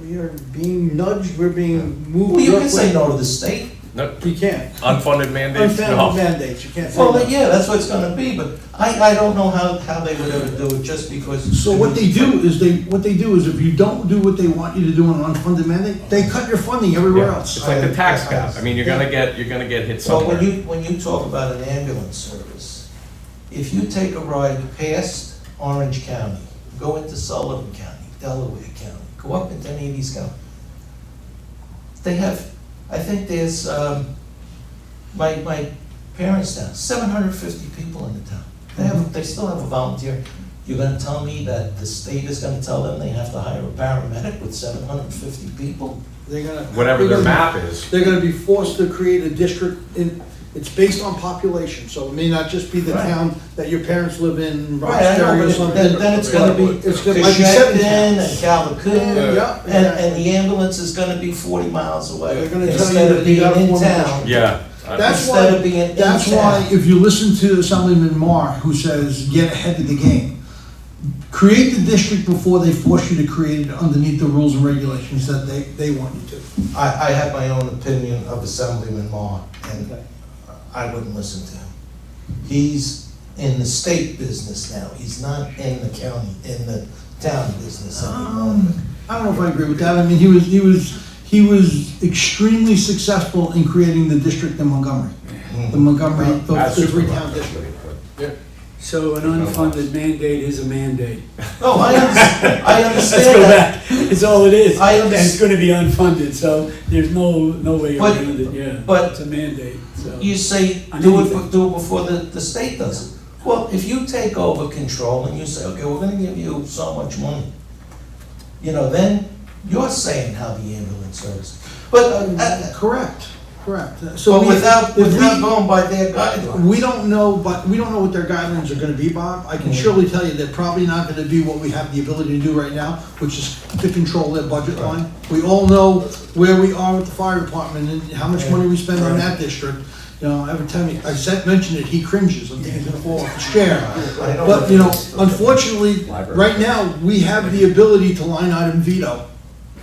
We are being nudged, we're being moved. Well, you can say no to the state. No, You can't. unfunded mandates, Unfunded no. mandates, you can't say Well, that. yeah, that's what it's gonna be, but I don't know how they would ever do it just because. So what they do is if you don't do what they want you to do on an unfunded mandate, they cut your funding everywhere Yeah, else. It's like the tax cap, I mean, you're gonna get hit So somewhere. when you talk about an ambulance service, if you take a ride past Orange County, go into Sullivan County, Delaware County, go up into any of these counties, they have, I think there's, my parents' town, 750 people in the town. They still have a volunteer. You're gonna tell me that the state is gonna tell them they have to hire a paramedic with 750 people? Whatever their map is. They're gonna be forced to create a district it's based on population, so it may not just be the Right. town that your parents live in, Right, I know, Roxbury or but something. then it's gonna be It's gonna, like you said, Coshecton and Callicoon, Yeah, and the ambulance is gonna be 40 miles away. They're gonna tell you Instead that of you being gotta in form a town. Yeah. That's Instead why, of being in that's town. why if you listen to Assemblyman Marr, who says, get ahead of the game, create the district before they force you to create it underneath the rules and regulations that they want you to. I have my own opinion of Assemblyman Marr, and I wouldn't listen to him. He's in the state business now, he's not in the county, in the town business anymore. I don't know if I agree with that. I mean, he was extremely successful in creating the district in Montgomery. The Montgomery, the three-town district. So an unfunded mandate is a mandate. No, I understand Let's go that. back, it's all it is. I And it's understand. gonna be unfunded, so there's no way But- around it, yeah. but It's a mandate, so. You say, On do anything. it before the state does it. Well, if you take over control and you say, okay, we're gonna give you so much money, you know, then you're saying how the ambulance service. But, Correct. so we- without if we- going by their guidelines. We don't know what their guidelines are gonna be, Bob. I can surely tell you they're probably not gonna be what we have the ability to do right now, which is to control their budget line. We all know where we are with the fire department and how much money we spend on that district. You know, every time I mention it, he cringes. I think he's gonna fall off his chair. But, you know, unfortunately, right now, we have the ability to line item veto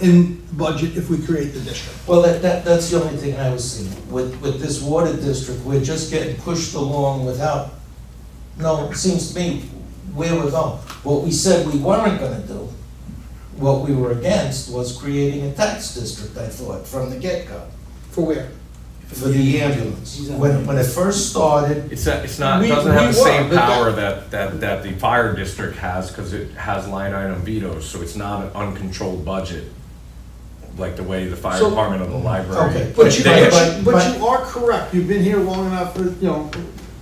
in budget if we create the district. Well, that's the only thing I was seeing. With this water district, we're just getting pushed along without, no, it seems to me, where we're going. What we said we weren't gonna do, what we were against, was creating a tax district, I thought, from the get-go, For where? for the ambulance. When it first started, It's not, it We- doesn't have we the were, same but power that the fire district has, because it has line item vetoes, so it's not an uncontrolled budget, like the way the fire So- department of the library. Okay. But you, They- but you are correct, you've been here long enough, for, you know,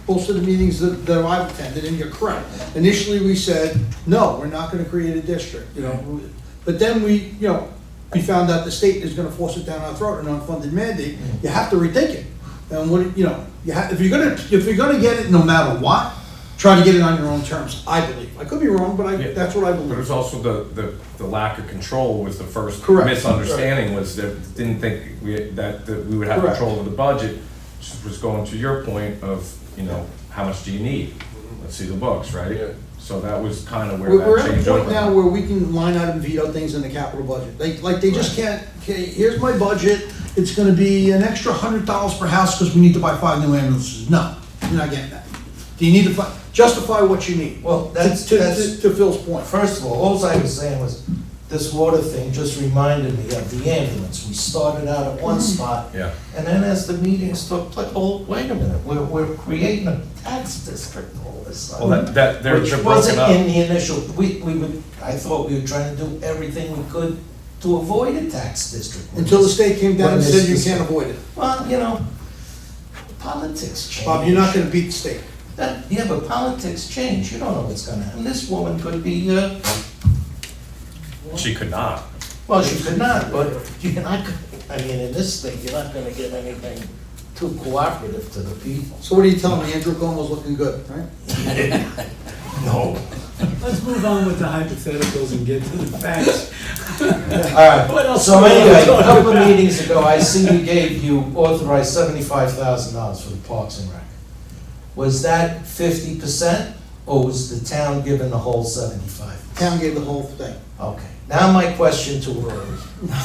most of the meetings that I've attended, and you're correct. Initially, we said, no, we're not gonna create a district, you know, but then we, you know, we found out the state is gonna force it down our throat, an unfunded mandate, you have to rethink it. And what, you know, if you're gonna get it no matter what, try to get it on your own terms, I believe. I could be wrong, but that's what I But it was believe. also the lack of control was the first Correct. misunderstanding, was that didn't think that we would have Correct. control of the budget, which was going to your point of, you know, how much do you need? Let's see the books, right? Yeah. So that was kind of where We're that at a changed point over. now where we can line item veto things in the capital budget. They just can't, okay, here's my budget, it's gonna be an extra $100 per house because we need to buy 5 new ambulances. No, you're not getting that. Do you need to justify what you need? well, that's, To Phil's point. first of all I was saying was, this water thing just reminded me of the ambulance. We started out at one spot, Yeah. and then as the meetings took place, oh, wait a minute, we're creating a tax district all of a sudden. Well, they're Which broken wasn't up. in the initial, I thought we were trying to do everything we could to avoid a tax district. Until the state came down and When said this you is- can't avoid it. Well, you know, politics change. Bob, you're not gonna beat the state. Yeah, but politics change, you don't know what's gonna happen. This woman could be, She could not. well, she could not, but you're not, I mean, in this thing, you're not gonna get anything too cooperative to the people. So what are you telling me? Andrew Cuomo's looking good, right? No. Let's move on with the hypotheticals and get to the facts. All What right, else so do we anyway, wanna a talk couple of about? meetings ago, I see you authorized $75,000 for the Parks and Rec. Was that 50%, or was the town given the whole 75? Town gave the whole thing. Okay, now my question to Rory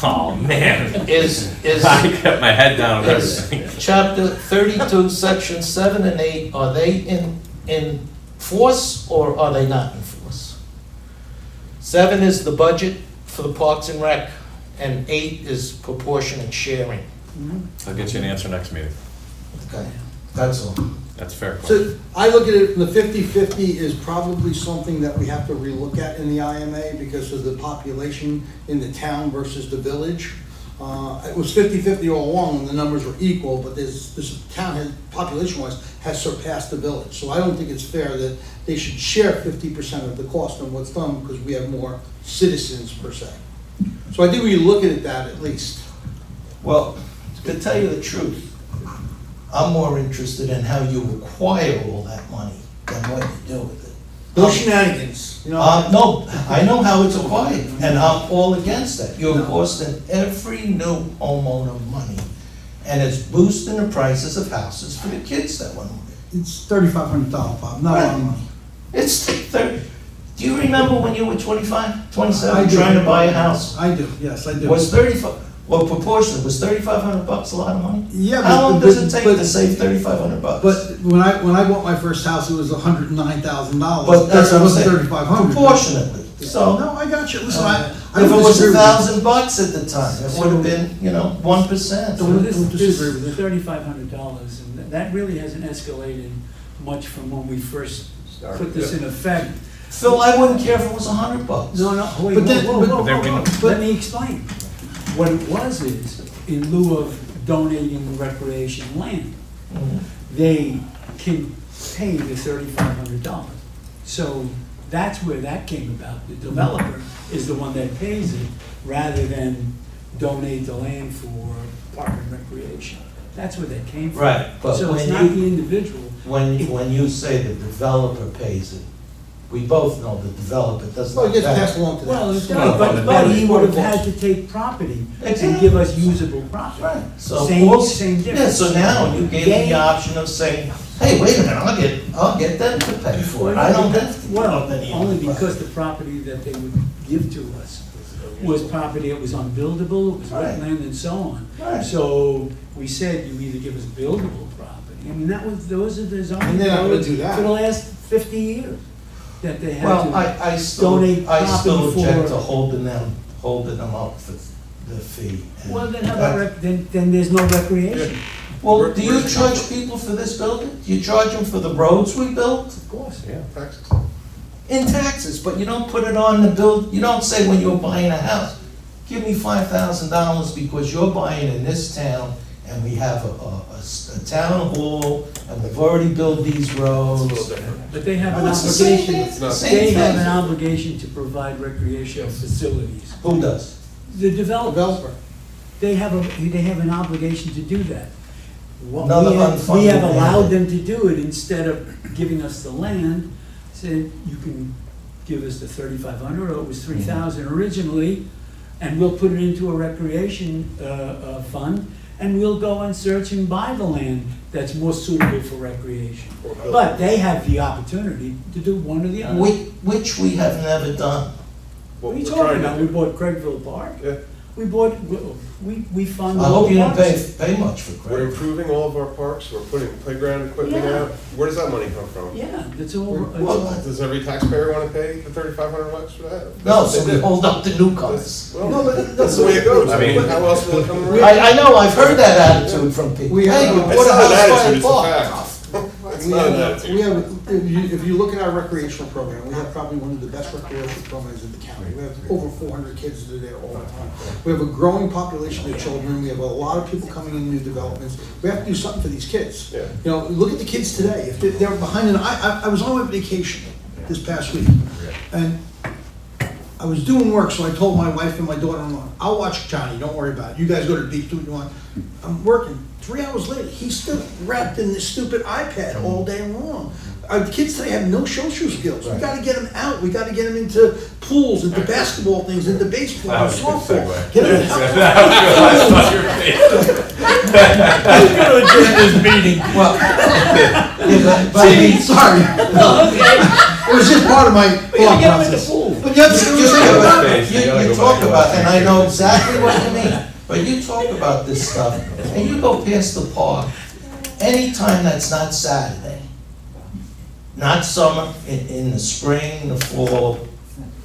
Oh, man. is I kept my head down and is everything. chapter 32, section 7 and 8, are they in force or are they not in force? 7 is the budget for the Parks and Rec, and 8 is proportionate sharing. I'll get you an answer next meeting. Okay, that's all. That's a fair question. So I look at it, the 50-50 is probably something that we have to relook at in the IMA because of the population in the town versus the village. It was 50-50 all along when the numbers were equal, but this town, population-wise, has surpassed the village. So I don't think it's fair that they should share 50% of the cost on what's done because we have more citizens per se. So I think we look at that at least. Well, to tell you the truth, I'm more interested in how you acquire all that money than what you do with it. No shenanigans, you know? No, I know how it's acquired, and I'm all against that. You're costing every new homeowner money, and it's boosting the prices of houses for the kids that want to. It's $3,500, Bob, not a lot of money. It's 30. Do you remember when you were 25, I 27, do. trying to buy a house? I do, yes, I do. Was 35, well, proportionate, was $3,500 a lot of money? Yeah, How long but- does it take but- to save $3,500? But when I bought my first house, it was $109,000. But that's what I'm wasn't saying. 3,500. Proportionately, So, No, I got you. Listen, I if don't it was disagree with you. $1,000 at the time, it would have been, 1%. So Don't this, disagree with this $3,500, and that really hasn't escalated much from when we first put this in effect. Phil, I wouldn't care if it was $100. No, no, wait, But then- whoa, but- whoa, then we- whoa, whoa. Let me explain. What it was is, in lieu of donating recreation land, Mhm. they can pay the $3,500. So that's where that came about. The developer is the one that pays it, rather than donate the land for park and recreation. That's where that came from. Right, but So it's when not you- the individual. When you say the developer pays it, we both know the developer does Well, not it gets pay. passed along to Well, them. it does, but he would have had to take property and give us usable property. Right, so. Same- all- same Yeah, difference. so now you gave They- the option of saying, hey, wait a minute, I'll get them to pay for it, I don't have to. Well, only because the property that they would give to us was property that was unbuildable, it was Right. wetland and so on. Right. So we said, you either give us buildable property, I mean, those are the zoning And they're not gonna codes do that. for the last 50 years, that they had Well, to. I still donate object property to for- holding them up for the fee. And Well, then how about, then there's no recreation. Well, do you charge people for this building? Do you charge them for the roads we built? Of course. Yeah, taxes. In taxes, but you don't put it on the bill, you don't say when you're buying a house, give me $5,000 because you're buying in this town and we have a town hall and we've already built these It's a little roads. different. But they have an No, it's the same obligation, thing. It's the they same have an thing. obligation to provide recreational facilities. Who does? The developer. Developer. They have an obligation to do that. What Another we unfunded have allowed mandate. them to do it, instead of giving us the land, said, you can give us the 3,500, or it was 3,000 originally, and we'll put it into a recreation fund, and we'll go and search and buy the land that's more suitable for recreation. But they have the opportunity to do one or the other. Which we have never done. What are you we're talking trying to about? do. We bought Craigville Park. Yeah. We bought, we fund. I hope you all didn't parks. pay much for We're credit. improving all of our parks, we're putting playground equipment Yeah. out. Where does that money come from? Yeah, that's all. Well, Does every taxpayer want to pay the $3,500 for that? No, That's so what we they did. hold up the newcomers. Well, No, but that's the way it goes. I I mean, mean- how else will it come around? I know, I've heard that attitude from people. We have- Hey, you It's bought It's a not an house by attitude, the it's a park. fact. It's We not an have, attitude. we have, if you look at our recreational program, we have probably one of the best recreational programs in the county. We have over 400 kids that are there all the time. We have a growing population of children, we have a lot of people coming in new developments. We have to do something for these kids. Yeah. You know, look at the kids today, if they're behind, I was on my vacation this past week, and I was doing work, so I told my wife and my daughter-in-law, I'll watch Johnny, don't worry about it. You guys go to the beach, do what you want. I'm working. 3 hours later, he's still wrapped in this stupid iPad all day long. Our kids today have no social skills. We gotta get them out. We gotta get them into pools, into basketball things, into baseball, That and was a good softball. segue. Get them out. I saw your face. I'm gonna adjourn this meeting. Well, yeah, but I mean, Sorry. It was just part of my thought process. But you have to you think about it. you talk about, and I know exactly what you mean, but you talk about this stuff, and you go past the park, anytime that's not Saturday, not summer, in the spring, the fall,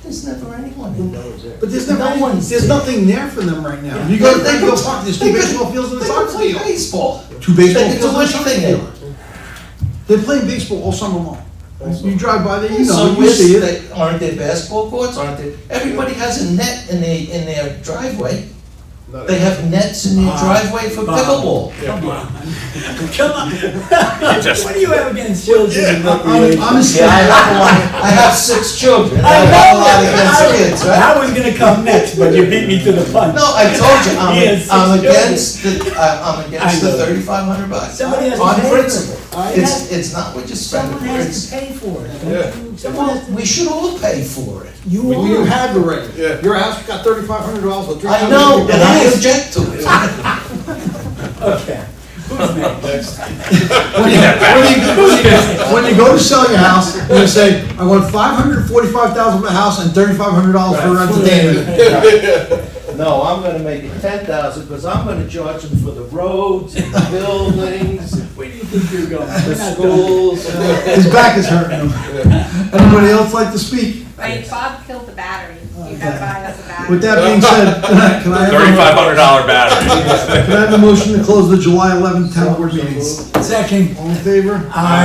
there's never anyone in there. But there's No one's there's there. nothing there for them right now. You go to Craigville Park, there's 2 baseball fields and a They can soccer play field. baseball. 2 baseball They can fields do and a soccer anything they field. want. They're playing baseball all summer long. You drive by there, you know, So you see it. aren't there basketball courts, aren't there? Everybody has a net in their driveway. Not They have nets in their driveway for pickleball. Come on. Come on. What do you have against children and I'm recreation? Yeah, I have 6 children. I have a lot against kids, right? That was gonna come next, but you beat me to the punch. No, I told you, He has I'm 6 against I'm against the I know. $3,500. Somebody has to On pay for it. principle. It's not what you spend Someone it for. has to pay for it. Yeah. Someone has to. We should all pay for it. You You are. have the right. Yeah. Your house got $3,500 for 3 I know, and I object to it. Okay. Who's next? When you go to sell your house, you're gonna say, I want $545,000 for the house and $3,500 for entertainment. No, I'm gonna make it 10,000, because I'm gonna charge them for the roads, and the buildings, Where do you think you're going? the We're not done. schools. His back is hurting him. Anybody else like to speak? Right, Bob killed the battery. You gotta buy us a battery. With that being said, can I have $3,500 battery. can I have a motion to close the July 11th town board meetings? Second. All in favor? Aye.